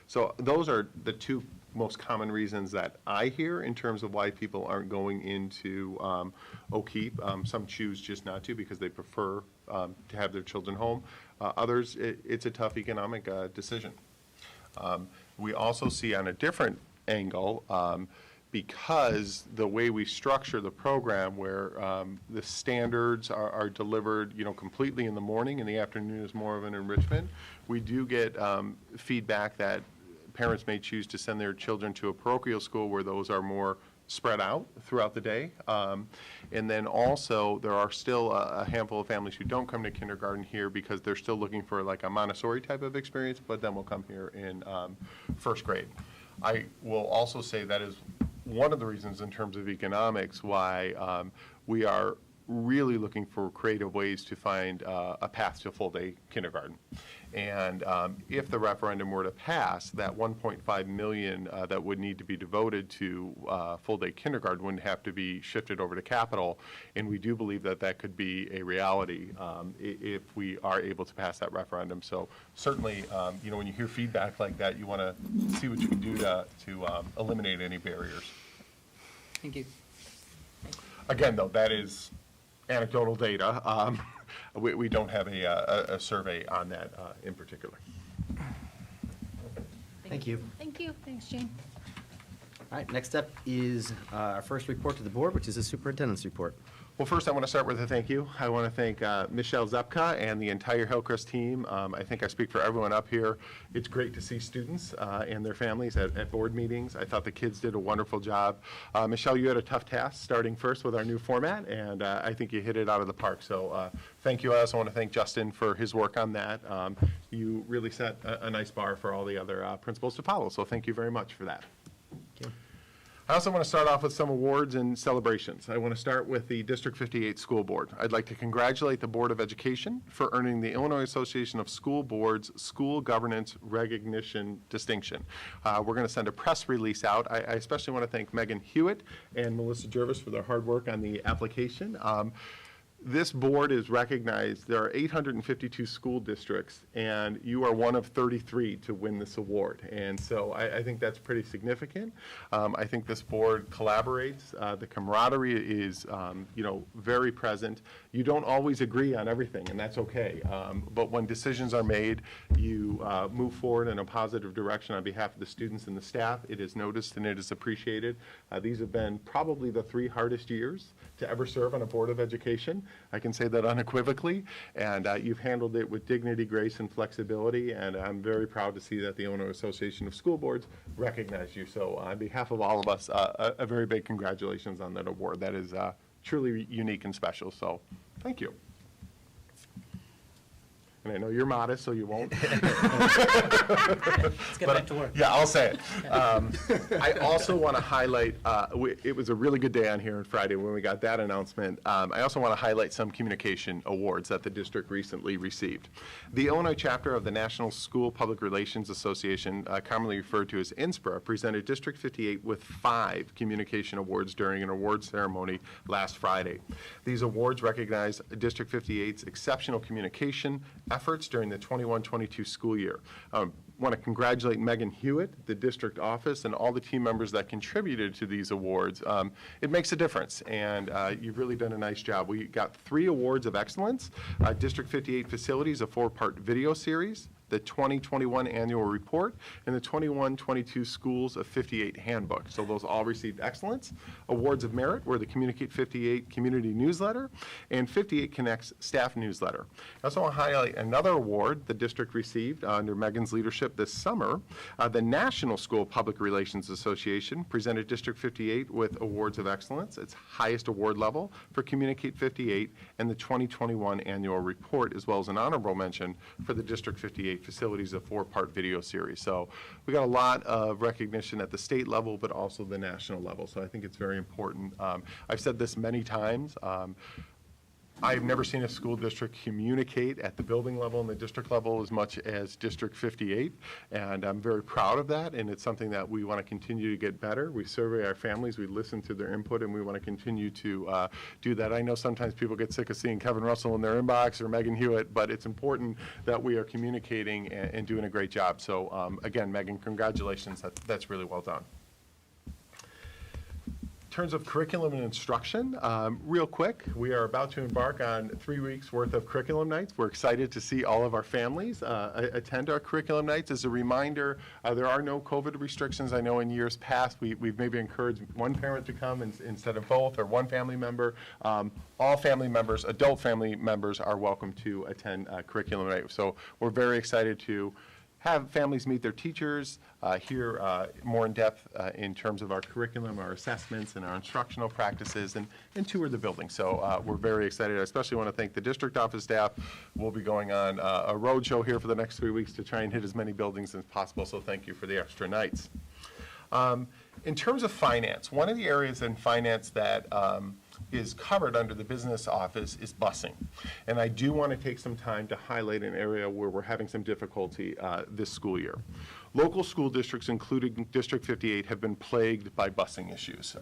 So those are the 2 most common reasons that I hear in terms of why people aren't going into OKEEP. Some choose just not to because they prefer to have their children home. Others, it's a tough economic decision. We also see on a different angle, because the way we structure the program where the standards are delivered, completely in the morning and the afternoon is more of an enrichment, we do get feedback that parents may choose to send their children to a parochial school where those are more spread out throughout the day. And then also there are still a handful of families who don't come to kindergarten here because they're still looking for like a Montessori type of experience, but then will come here in first grade. I will also say that is one of the reasons in terms of economics why we are really looking for creative ways to find a path to full-day kindergarten. And if the referendum were to pass, that $1.5 million that would need to be devoted to full-day kindergarten wouldn't have to be shifted over to capital. And we do believe that that could be a reality if we are able to pass that referendum. So certainly, you know, when you hear feedback like that, you want to see what you can do to eliminate any barriers. Thank you. Again, though, that is anecdotal data. We don't have a survey on that in particular. Thank you. Thank you. Thanks, Jane. All right, next up is our first report to the board, which is the superintendent's report. Well, first I want to start with a thank you. I want to thank Michelle Zepka and the entire Hillcrest team. I think I speak for everyone up here. It's great to see students and their families at board meetings. I thought the kids did a wonderful job. Michelle, you had a tough task starting first with our new format, and I think you hit it out of the park. So thank you. I also want to thank Justin for his work on that. You really set a nice bar for all the other principals to follow, so thank you very much for that. I also want to start off with some awards and celebrations. I want to start with the District 58 School Board. I'd like to congratulate the Board of Education for earning the Illinois Association of School Boards School Governance Recognition Distinction. We're going to send a press release out. I especially want to thank Megan Hewitt and Melissa Jervis for their hard work on the application. This board is recognized. There are 852 school districts, and you are one of 33 to win this award. And so I think that's pretty significant. I think this board collaborates. The camaraderie is, you know, very present. You don't always agree on everything, and that's okay. But when decisions are made, you move forward in a positive direction on behalf of the students and the staff. It is noticed and it is appreciated. These have been probably the 3 hardest years to ever serve on a Board of Education. I can say that unequivocally, and you've handled it with dignity, grace, and flexibility, and I'm very proud to see that the Illinois Association of School Boards recognized you. So on behalf of all of us, a very big congratulations on that award. That is truly unique and special, so thank you. And I know you're modest, so you won't. Let's get back to work. Yeah, I'll say it. I also want to highlight, it was a really good day on here on Friday when we got that announcement. I also want to highlight some communication awards that the district recently received. The Illinois chapter of the National School Public Relations Association, commonly referred to as INSPRA, presented District 58 with 5 communication awards during an awards ceremony last Friday. These awards recognize District 58's exceptional communication efforts during the 21-22 school year. I want to congratulate Megan Hewitt, the district office, and all the team members that contributed to these awards. It makes a difference, and you've really done a nice job. We got 3 awards of excellence, District 58 Facilities, a 4-part video series, the 2021 annual report, and the 21-22 Schools of 58 handbook. So those all received excellence. Awards of merit were the Communicate 58 community newsletter and 58 Connects staff newsletter. I also want to highlight another award the district received under Megan's leadership this summer. The National School Public Relations Association presented District 58 with awards of excellence, its highest award level for Communicate 58 and the 2021 annual report, as well as an honorable mention for the District 58 Facilities, a 4-part video series. So we got a lot of recognition at the state level, but also the national level. So I think it's very important. I've said this many times. I've never seen a school district communicate at the building level and the district level as much as District 58, and I'm very proud of that, and it's something that we want to continue to get better. We survey our families, we listen to their input, and we want to continue to do that. I know sometimes people get sick of seeing Kevin Russell in their inbox or Megan Hewitt, but it's important that we are communicating and doing a great job. So again, Megan, congratulations. That's really well done. In terms of curriculum and instruction, real quick, we are about to embark on 3 weeks worth of curriculum nights. We're excited to see all of our families attend our curriculum nights. As a reminder, there are no COVID restrictions. I know in years past, we've maybe encouraged one parent to come instead of both, or one family member. All family members, adult family members, are welcome to attend curriculum night. So we're very excited to have families meet their teachers, hear more in depth in terms of our curriculum, our assessments, and our instructional practices, and tour the building. So we're very excited. I especially want to thank the district office staff. We'll be going on a road show here for the next 3 weeks to try and hit as many buildings as possible, so thank you for the extra nights. In terms of finance, one of the areas in finance that is covered under the business office is busing. And I do want to take some time to highlight an area where we're having some difficulty this school year. Local school districts, including District 58, have been plagued by busing issues.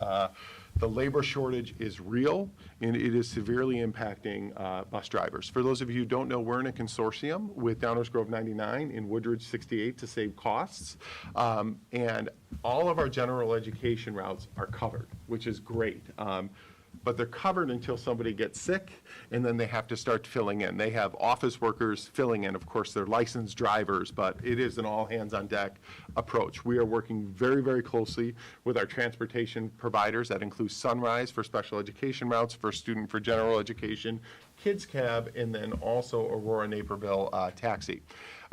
The labor shortage is real, and it is severely impacting bus drivers. For those of you who don't know, we're in a consortium with Downers Grove 99 and Woodridge 68 to save costs. And all of our general education routes are covered, which is great. But they're covered until somebody gets sick, and then they have to start filling in. They have office workers filling in. Of course, they're licensed drivers, but it is an all-hands-on-deck approach. We are working very, very closely with our transportation providers. That includes Sunrise for special education routes, for student for general education, Kids Cab, and then also Aurora Naperville Taxi.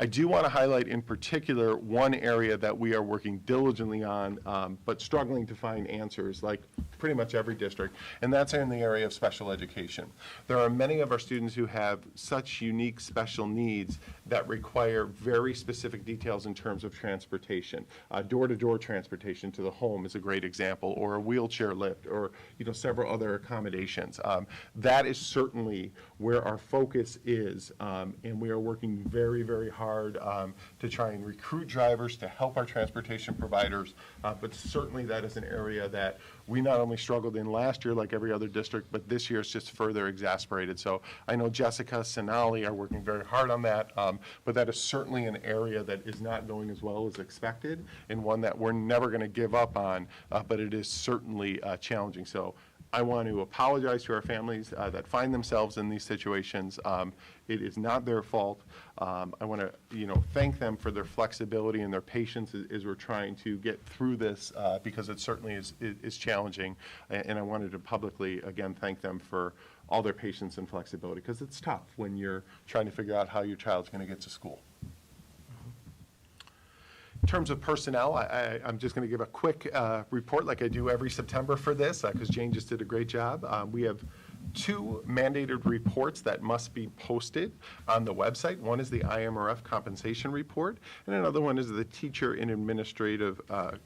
I do want to highlight in particular one area that we are working diligently on, but struggling to find answers, like pretty much every district, and that's in the area of special education. There are many of our students who have such unique special needs that require very specific details in terms of transportation. Door-to-door transportation to the home is a great example, or a wheelchair lift, or several other accommodations. That is certainly where our focus is, and we are working very, very hard to try and recruit drivers to help our transportation providers, but certainly that is an area that we not only struggled in last year like every other district, but this year it's just further exacerbated. So I know Jessica, Sonali are working very hard on that, but that is certainly an area that is not going as well as expected, and one that we're never going to give up on, but it is certainly challenging. So I want to apologize to our families that find themselves in these situations. It is not their fault. I want to, thank them for their flexibility and their patience as we're trying to get through this, because it certainly is challenging. And I wanted to publicly, again, thank them for all their patience and flexibility, because it's tough when you're trying to figure out how your child's going to get to school. In terms of personnel, I'm just going to give a quick report like I do every September for this, because Jane just did a great job. We have 2 mandated reports that must be posted on the website. One is the IMRF compensation report, and another one is the teacher and administrative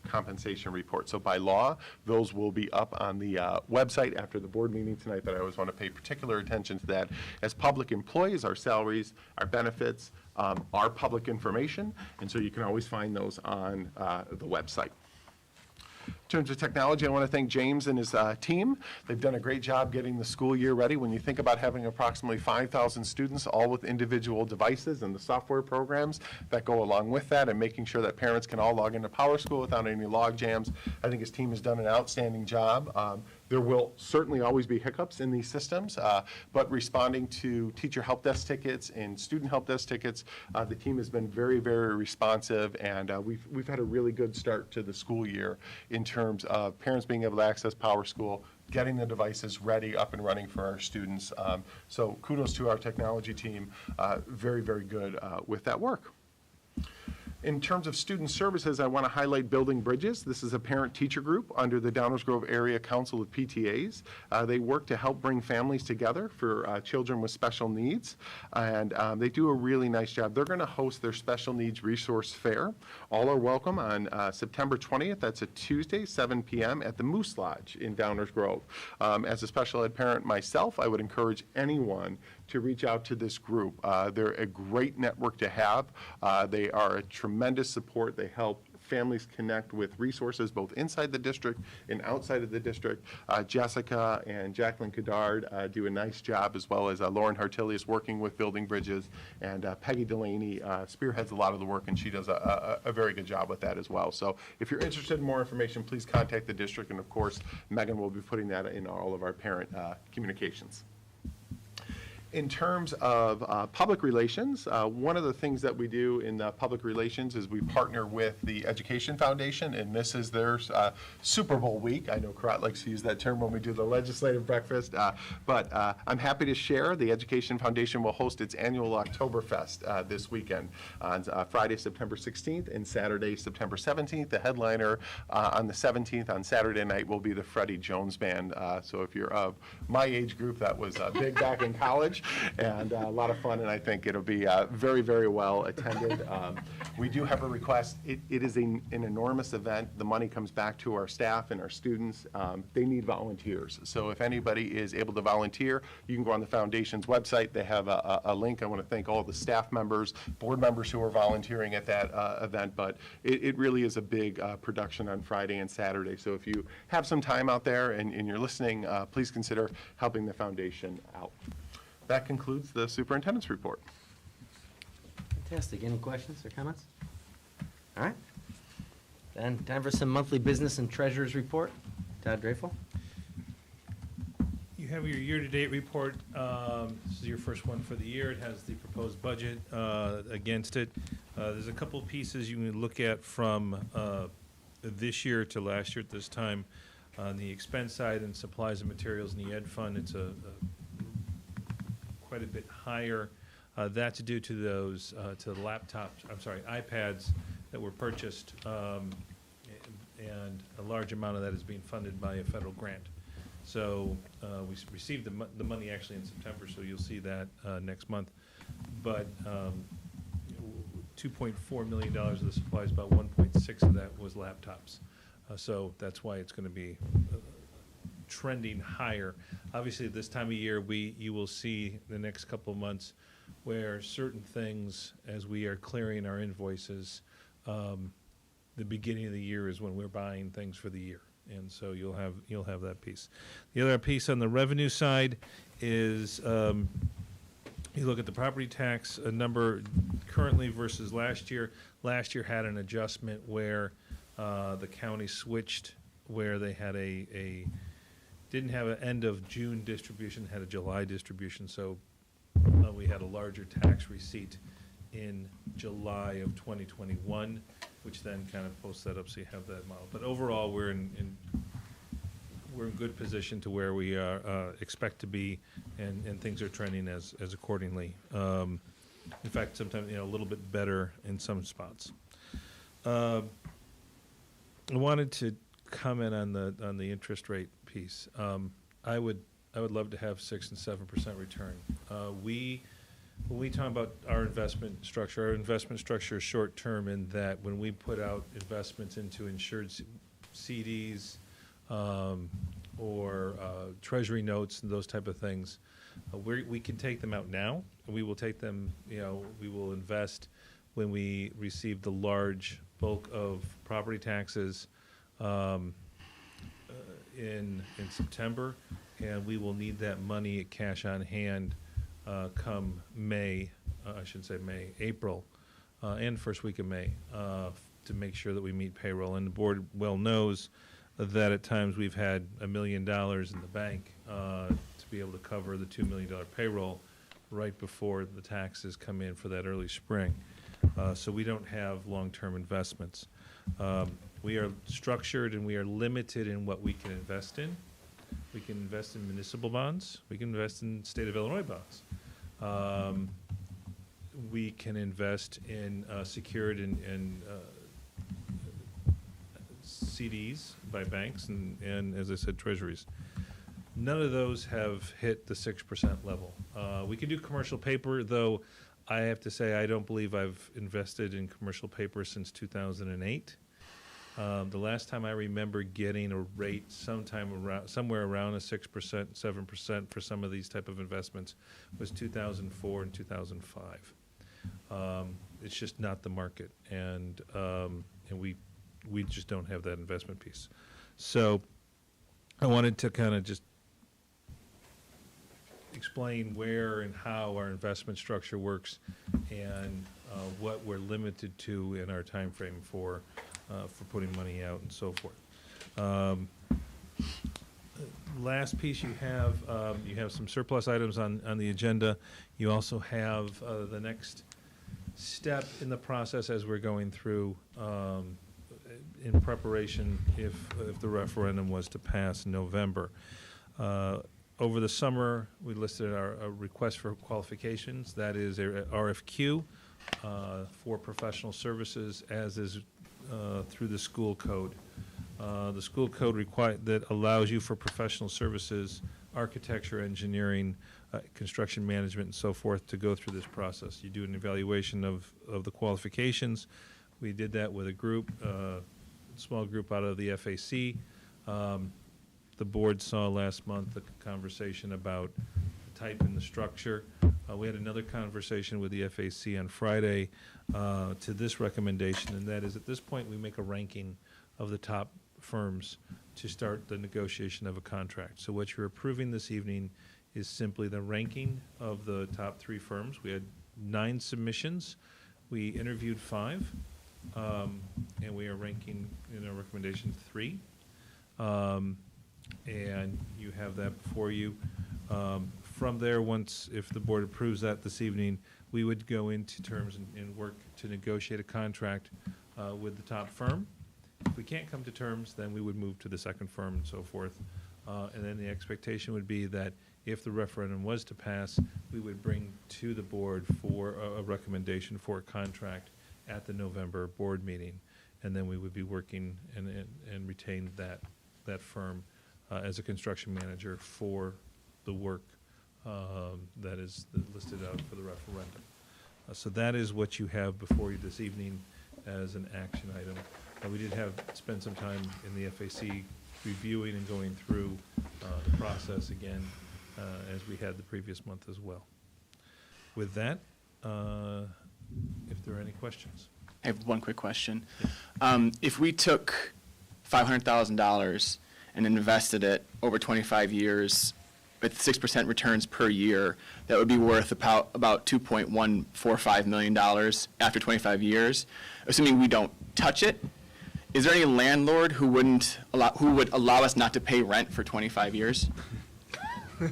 compensation report. So by law, those will be up on the website after the board meeting tonight, but I always want to pay particular attention to that. As public employees, our salaries, our benefits, are public information, and so you can always find those on the website. In terms of technology, I want to thank James and his team. They've done a great job getting the school year ready. When you think about having approximately 5,000 students, all with individual devices and the software programs that go along with that, and making sure that parents can all log into PowerSchool without any log jams, I think his team has done an outstanding job. There will certainly always be hiccups in these systems, but responding to teacher help desk tickets and student help desk tickets, the team has been very, very responsive, and we've had a really good start to the school year in terms of parents being able to access PowerSchool, getting the devices ready, up and running for our students. So kudos to our technology team, very, very good with that work. In terms of student services, I want to highlight Building Bridges. This is a parent-teacher group under the Downers Grove Area Council of PTAs. They work to help bring families together for children with special needs, and they do a really nice job. They're going to host their Special Needs Resource Fair. All are welcome on September 20th. That's a Tuesday, 7 p.m. at the Moose Lodge in Downers Grove. As a special ed parent myself, I would encourage anyone to reach out to this group. They're a great network to have. They are a tremendous support. They help families connect with resources both inside the district and outside of the district. Jessica and Jacqueline Cadard do a nice job, as well as Lauren Hartilius working with Building Bridges, and Peggy Delaney spearheads a lot of the work, and she does a very good job with that as well. So if you're interested in more information, please contact the district, and of course, Megan will be putting that in all of our parent communications. In terms of public relations, one of the things that we do in public relations is we partner with the Education Foundation, and this is their Super Bowl week. I know Karat likes to use that term when we do the legislative breakfast, but I'm happy to share the Education Foundation will host its annual Oktoberfest this weekend on Friday, September 16th, and Saturday, September 17th. The headliner on the 17th, on Saturday night, will be the Freddie Jones Band. So if you're of my age group, that was big back in college. and a lot of fun, and I think it'll be very, very well attended. We do have a request. It is an enormous event. The money comes back to our staff and our students. They need volunteers. So if anybody is able to volunteer, you can go on the foundation's website. They have a link. I want to thank all the staff members, board members who are volunteering at that event, but it really is a big production on Friday and Saturday. So if you have some time out there and you're listening, please consider helping the foundation out. That concludes the superintendent's report. Fantastic. Any questions or comments? All right. Then time for some monthly business and treasurer's report. Todd Dreyfel. You have your year-to-date report. This is your first one for the year. It has the proposed budget against it. There's a couple of pieces you can look at from this year to last year at this time. On the expense side and supplies and materials in the ed fund, it's quite a bit higher. That's due to those, to the iPads that were purchased, and a large amount of that is being funded by a federal grant. So we received the money actually in September, so you'll see that next month. But $2.4 million of the supplies, about 1.6 of that was laptops. So that's why it's going to be trending higher. Obviously, this time of year, you will see the next couple of months where certain things, as we are clearing our invoices, the beginning of the year is when we're buying things for the year, and so you'll have that piece. The other piece on the revenue side is you look at the property tax number currently versus last year. Last year had an adjustment where the county switched, where they had didn't have an end of June distribution, had a July distribution, so we had a larger tax receipt in July of 2021, which then kind of posts that up so you have that model. But overall, we're in good position to where we expect to be, and things are trending as accordingly. In fact, sometimes a little bit better in some spots. I wanted to comment on the interest rate piece. I would love to have 6 and 7% return. When we talk about our investment structure is short term in that when we put out investments into insured CDs or treasury notes and those type of things, we can take them out now. We will take them. We will invest when we receive the large bulk of property taxes in September, and we will need that money cash on hand come May, I shouldn't say May, April, and first week of May, to make sure that we meet payroll. And the board well knows that at times we've had $1 million in the bank to be able to cover the $2 million payroll right before the taxes come in for that early spring. So we don't have long-term investments. We are structured and we are limited in what we can invest in. We can invest in municipal bonds. We can invest in state of Illinois bonds. We can invest in secured and CDs by banks and, as I said, treasuries. None of those have hit the 6% level. We can do commercial paper, though I have to say I don't believe I've invested in commercial paper since 2008. The last time I remember getting a rate somewhere around a 6%, 7% for some of these type of investments was 2004 and 2005. It's just not the market, and we just don't have that investment piece. So I wanted to kind of just explain where and how our investment structure works and what we're limited to in our time frame for putting money out and so forth. Last piece you have some surplus items on the agenda. You also have the next step in the process as we're going through in preparation if the referendum was to pass in November. Over the summer, we listed our request for qualifications. That is a RFQ for professional services, as is through the school code. The school code that allows you for professional services architecture, engineering, construction management, and so forth to go through this process. You do an evaluation of the qualifications. We did that with a group, small group out of the FAC. The board saw last month a conversation about the type and the structure. We had another conversation with the FAC on Friday to this recommendation, and that is at this point we make a ranking of the top firms to start the negotiation of a contract. So what you're approving this evening is simply the ranking of the top 3 firms. We had 9 submissions. We interviewed 5, and we are ranking in our recommendation 3. And you have that before you. From there, if the board approves that this evening, we would go into terms and work to negotiate a contract with the top firm. If we can't come to terms, then we would move to the second firm and so forth. And then the expectation would be that if the referendum was to pass, we would bring to the board for a recommendation for a contract at the November board meeting. And then we would be working and retain that firm as a construction manager for the work that is listed out for the referendum. So that is what you have before you this evening as an action item. We did spend some time in the FAC reviewing and going through the process again as we had the previous month as well. With that, if there are any questions. I have one quick question. If we took $500,000 and invested it over 25 years with 6% returns per year, that would be worth about $2.145 million after 25 years, assuming we don't touch it. Is there any landlord who would allow us not to pay rent for 25 years? I'd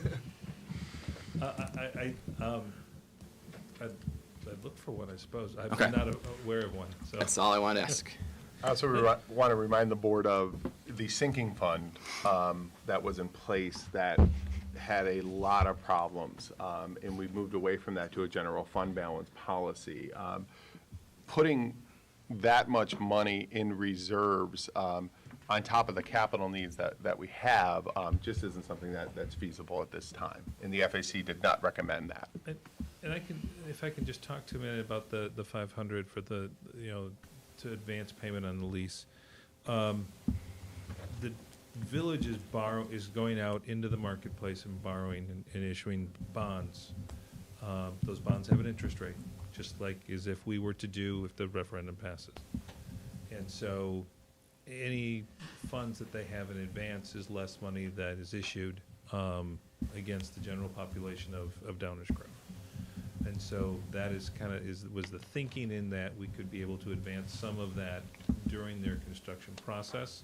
look for one, I suppose. I'm Okay. not aware of one. So. That's all I want to ask. I also want to remind the board of the sinking fund that was in place that had a lot of problems, and we moved away from that to a general fund balance policy. Putting that much money in reserves on top of the capital needs that we have just isn't something that's feasible at this time. And the FAC did not recommend that. And if I can just talk to a minute about the 500 for the, to advance payment on the lease. The village is going out into the marketplace and borrowing and issuing bonds. Those bonds have an interest rate, just like as if we were to do if the referendum passes. And so any funds that they have in advance is less money that is issued against the general population of Downers Grove. And so that is was the thinking in that we could be able to advance some of that during their construction process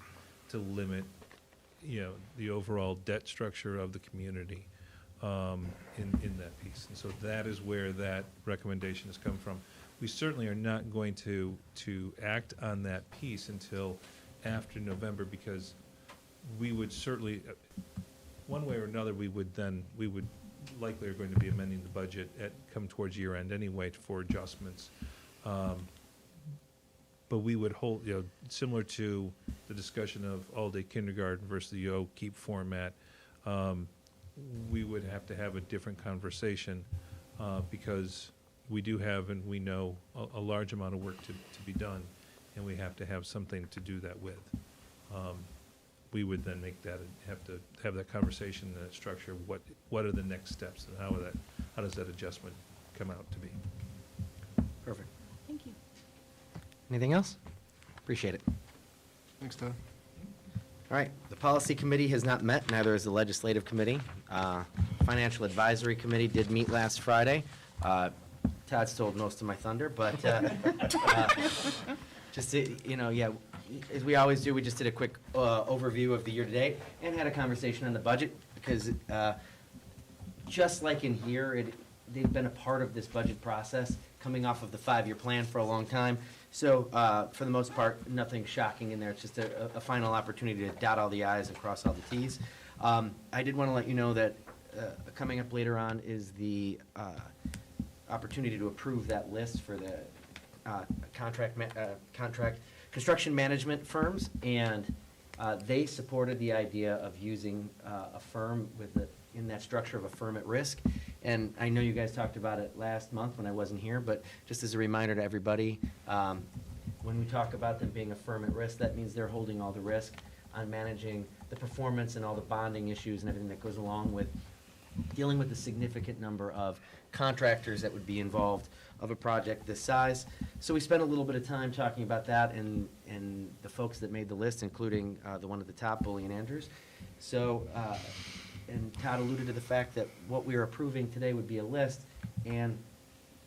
to limit, the overall debt structure of the community in that piece. And so that is where that recommendation has come from. We certainly are not going to act on that piece until after November, because we would certainly, one way or another, we would likely are going to be amending the budget come towards year end anyway for adjustments. But we would hold, similar to the discussion of all-day kindergarten versus the O'Keefe format, we would have to have a different conversation because we do have and we know a large amount of work to be done, and we have to have something to do that with. We would then have to have that conversation and that structure. What are the next steps, and how does that adjustment come out to be? Perfect. Thank you. Anything else? Appreciate it. Thanks, Todd. All right, the policy committee has not met, neither has the legislative committee. Financial advisory committee did meet last Friday. Todd stole most of my thunder, but just to, as we always do, we just did a quick overview of the year-to-date and had a conversation on the budget, because just like in here, they've been a part of this budget process coming off of the 5-year plan for a long time. So for the most part, nothing shocking in there. It's just a final opportunity to dot all the I's and cross all the T's. I did want to let you know that coming up later on is the opportunity to approve that list for the contract construction management firms, and they supported the idea of using a firm with in that structure of a firm at risk. And I know you guys talked about it last month when I wasn't here, but just as a reminder to everybody, when we talk about them being a firm at risk, that means they're holding all the risk on managing the performance and all the bonding issues and everything that goes along with dealing with the significant number of contractors that would be involved of a project this size. So we spent a little bit of time talking about that and the folks that made the list, including the one at the top, BOE and Andrews. So, and Todd alluded to the fact that what we are approving today would be a list. And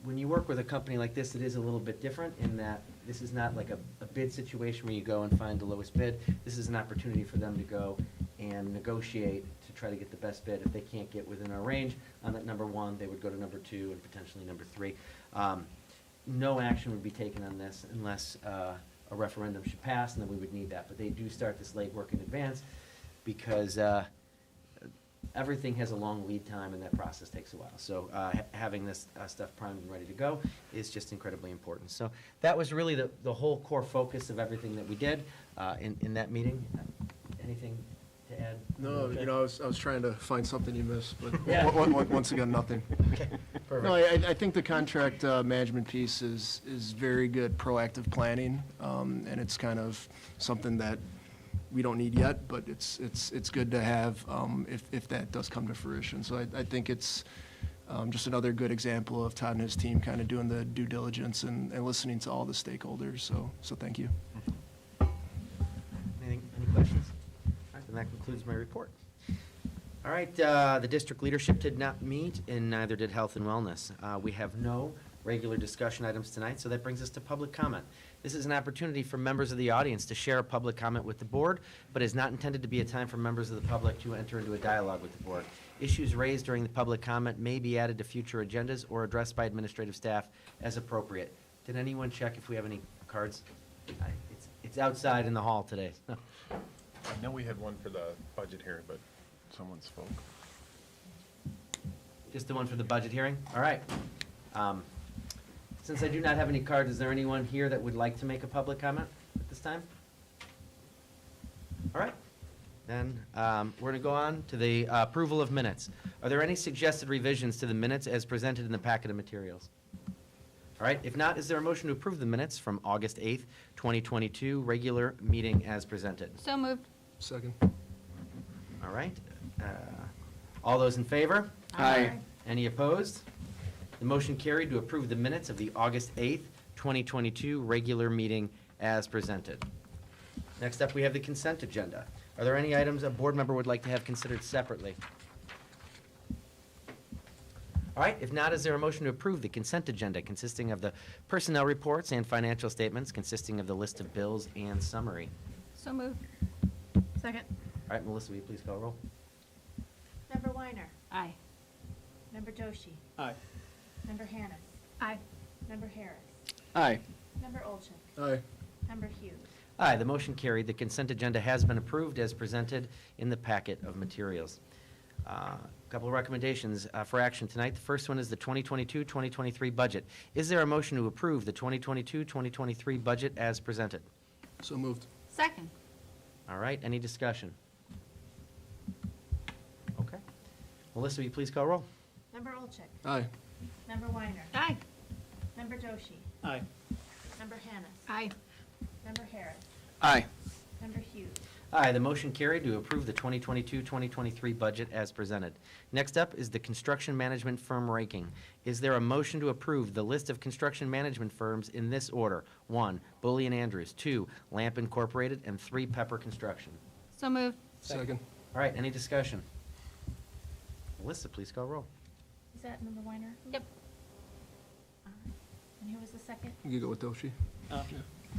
when you work with a company like this, it is a little bit different in that this is not like a bid situation where you go and find the lowest bid. This is an opportunity for them to go and negotiate to try to get the best bid. If they can't get within our range on that number one, they would go to number two and potentially number three. No action would be taken on this unless a referendum should pass, and then we would need that. But they do start this late work in advance because everything has a long lead time and that process takes a while. So having this stuff primed and ready to go is just incredibly important. So that was really the whole core focus of everything that we did in that meeting. Anything to add? No, you know, I was trying to find something you missed, but Yeah. once again, nothing. Okay, perfect. No, I think the contract management piece is very good proactive planning, and it's kind of something that we don't need yet, but it's good to have if that does come to fruition. So I think it's just another good example of Todd and his team kind of doing the due diligence and listening to all the stakeholders. So thank you. Any questions? All right, then that concludes my report. All right, the district leadership did not meet, and neither did Health and Wellness. We have no regular discussion items tonight, so that brings us to public comment. This is an opportunity for members of the audience to share a public comment with the board, but is not intended to be a time for members of the public to enter into a dialogue with the board. Issues raised during the public comment may be added to future agendas or addressed by administrative staff as appropriate. Did anyone check if we have any cards? It's outside in the hall today. I know we had one for the budget hearing, but someone spoke. Just the one for the budget hearing? All right. Since I do not have any cards, is there anyone here that would like to make a public comment at this time? All right. Then we're going to go on to the approval of minutes. Are there any suggested revisions to the minutes as presented in the packet of materials? All right. If not, is there a motion to approve the minutes from August 8th, 2022, regular meeting as presented? So moved. Second. All right. All those in favor? Aye. Any opposed? The motion carried to approve the minutes of the August 8th, 2022 regular meeting as presented. Next up, we have the consent agenda. Are there any items a board member would like to have considered separately? All right, if not, is there a motion to approve the consent agenda consisting of the personnel reports and financial statements consisting of the list of bills and summary? So moved. Second. All right, Melissa, will you please call roll? Member Weiner. Aye. Member Doshi. Aye. Member Hannis. Aye. Member Harris. Aye. Member Olchek. Aye. Member Hughes. Aye, the motion carried. The consent agenda has been approved as presented in the packet of materials. A couple of recommendations for action tonight. The first one is the 2022-2023 budget. Is there a motion to approve the 2022-2023 budget as presented? So moved. Second. All right, any discussion? Okay. Melissa, will you please call roll? Member Olchek. Aye. Member Weiner. Aye. Member Doshi. Aye. Member Hannis. Aye. Member Harris. Aye. Member Hughes. Aye, the motion carried to approve the 2022-2023 budget as presented. Next up is the construction management firm ranking. Is there a motion to approve the list of construction management firms in this order? 1, BOE and Andrews. 2, Lamp Incorporated. And 3, Pepper Construction. So moved. Second. All right, any discussion? Melissa, please call roll. Is that Member Weiner? Yep. All right. And who was the second? You can go with Doshi. Oh,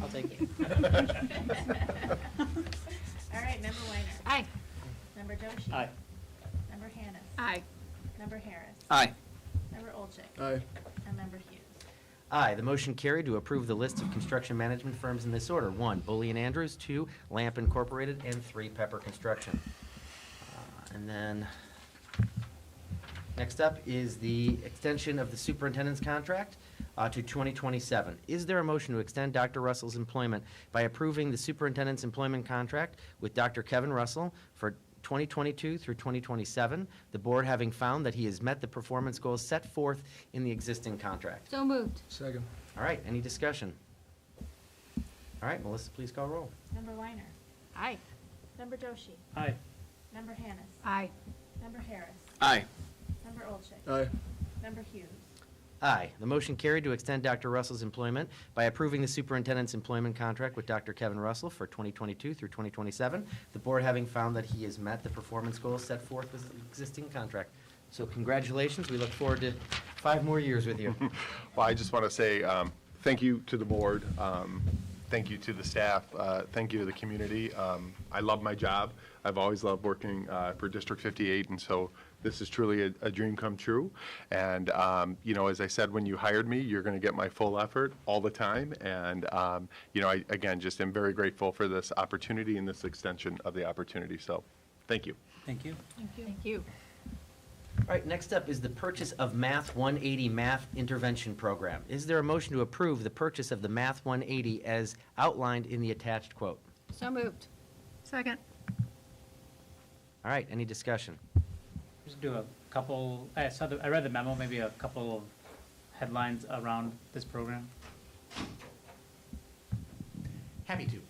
I'll take it. All right, Member Weiner. Aye. Member Doshi. Aye. Member Hannis. Aye. Member Harris. Aye. Member Olchek. Aye. And Member Hughes. Aye, the motion carried to approve the list of construction management firms in this order. 1, BOE and Andrews. 2, Lamp Incorporated. And 3, Pepper Construction. And then, next up is the extension of the superintendent's contract to 2027. Is there a motion to extend Dr. Russell's employment by approving the superintendent's employment contract with Dr. Kevin Russell for 2022 through 2027, the board having found that he has met the performance goals set forth in the existing contract. So moved. Second. All right, any discussion? All right, Melissa, please call roll. Member Weiner. Aye. Member Doshi. Aye. Member Hannis. Aye. Member Harris. Aye. Member Olchek. Aye. Member Hughes. Aye. The motion carried to extend Dr. Russell's employment by approving the superintendent's employment contract with Dr. Kevin Russell for 2022 through 2027. The board having found that he has met the performance goals set forth with the existing contract. So congratulations. We look forward to 5 more years with you. Well, I just want to say thank you to the board, thank you to the staff, thank you to the community. I love my job. I've always loved working for District 58, and so this is truly a dream come true. And, as I said, when you hired me, you're going to get my full effort all the time. And, I, again, just am very grateful for this opportunity and this extension of the opportunity. So thank you. Thank you. Thank you. Thank you. All right, next up is the purchase of Math 180 Math Intervention Program. Is there a motion to approve the purchase of the Math 180 as outlined in the attached quote? So moved. Second. All right, any discussion? Just do a couple, I read the memo, maybe a couple of headlines around this program. Happy to.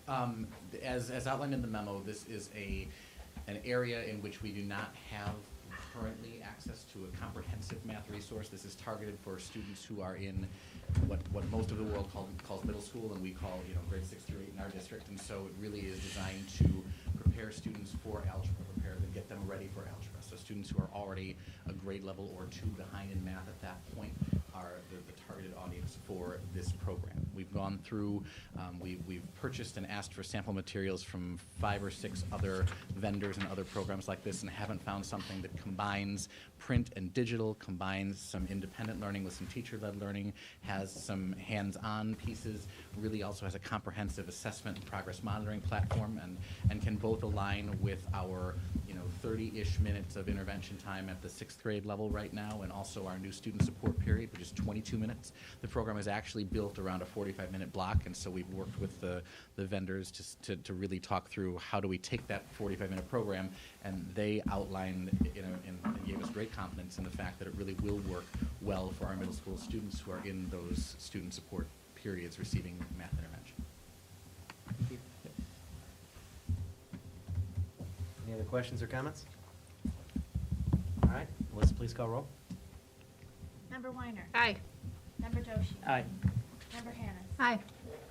As outlined in the memo, this is an area in which we do not have currently access to a comprehensive math resource. This is targeted for students who are in what most of the world calls middle school, and we call grades 6 through 8 in our district. And so it really is designed to prepare students for algebra, prepare them, get them ready for algebra. So students who are already a grade level or 2 behind in math at that point are the targeted audience for this program. We've gone through, we've purchased and asked for sample materials from 5 or 6 other vendors and other programs like this, and haven't found something that combines print and digital, combines some independent learning with some teacher-led learning, has some hands-on pieces, really also has a comprehensive assessment and progress monitoring platform, and can both align with our 30-ish minutes of intervention time at the 6th grade level right now, and also our new student support period, which is 22 minutes. The program is actually built around a 45-minute block, and so we've worked with the vendors to really talk through how do we take that 45-minute program, and they outlined and gave us great confidence in the fact that it really will work well for our middle school students who are in those student support periods receiving math intervention. Thank you. Any other questions or comments? All right, Melissa, please call roll. Member Weiner. Aye. Member Doshi. Aye. Member Hannis. Aye.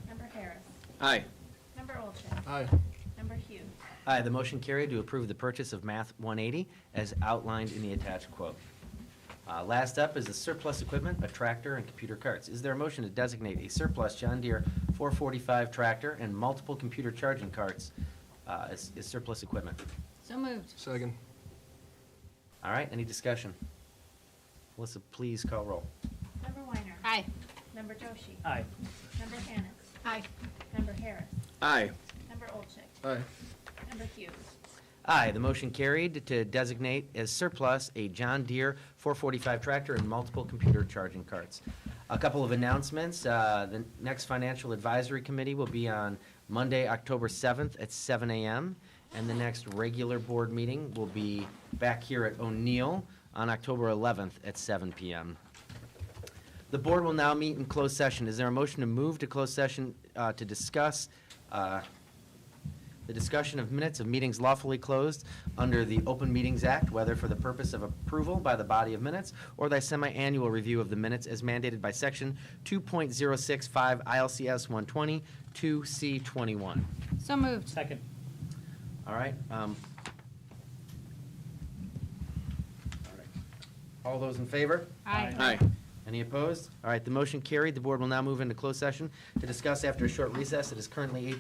Member Harris. Aye. Member Olchek. Aye. Member Hughes. Aye, the motion carried to approve the purchase of Math 180 as outlined in the attached quote. Last up is the surplus equipment, a tractor and computer carts. Is there a motion to designate a surplus John Deere 445 tractor and multiple computer charging carts as surplus equipment? So moved. Second. All right, any discussion? Melissa, please call roll. Member Weiner. Aye. Member Doshi. Aye. Member Hannis. Aye. Member Harris. Aye. Member Olchek. Aye. Member Hughes. Aye, the motion carried to designate as surplus a John Deere 445 tractor and multiple computer charging carts. A couple of announcements. The next Financial Advisory Committee will be on Monday, October 7th at 7 a.m., and the next regular board meeting will be back here at O'Neill on October 11th at 7 p.m. The board will now meet in closed session. Is there a motion to move to closed session to discuss the discussion of minutes of meetings lawfully closed under the Open Meetings Act, whether for the purpose of approval by the body of minutes or the semi-annual review of the minutes as mandated by Section 2.065 ILCS 120 2C21? So moved. Second. All right. All those in favor? Aye. Aye. Any opposed? All right, the motion carried. The board will now move into closed session to discuss after a short recess. It is currently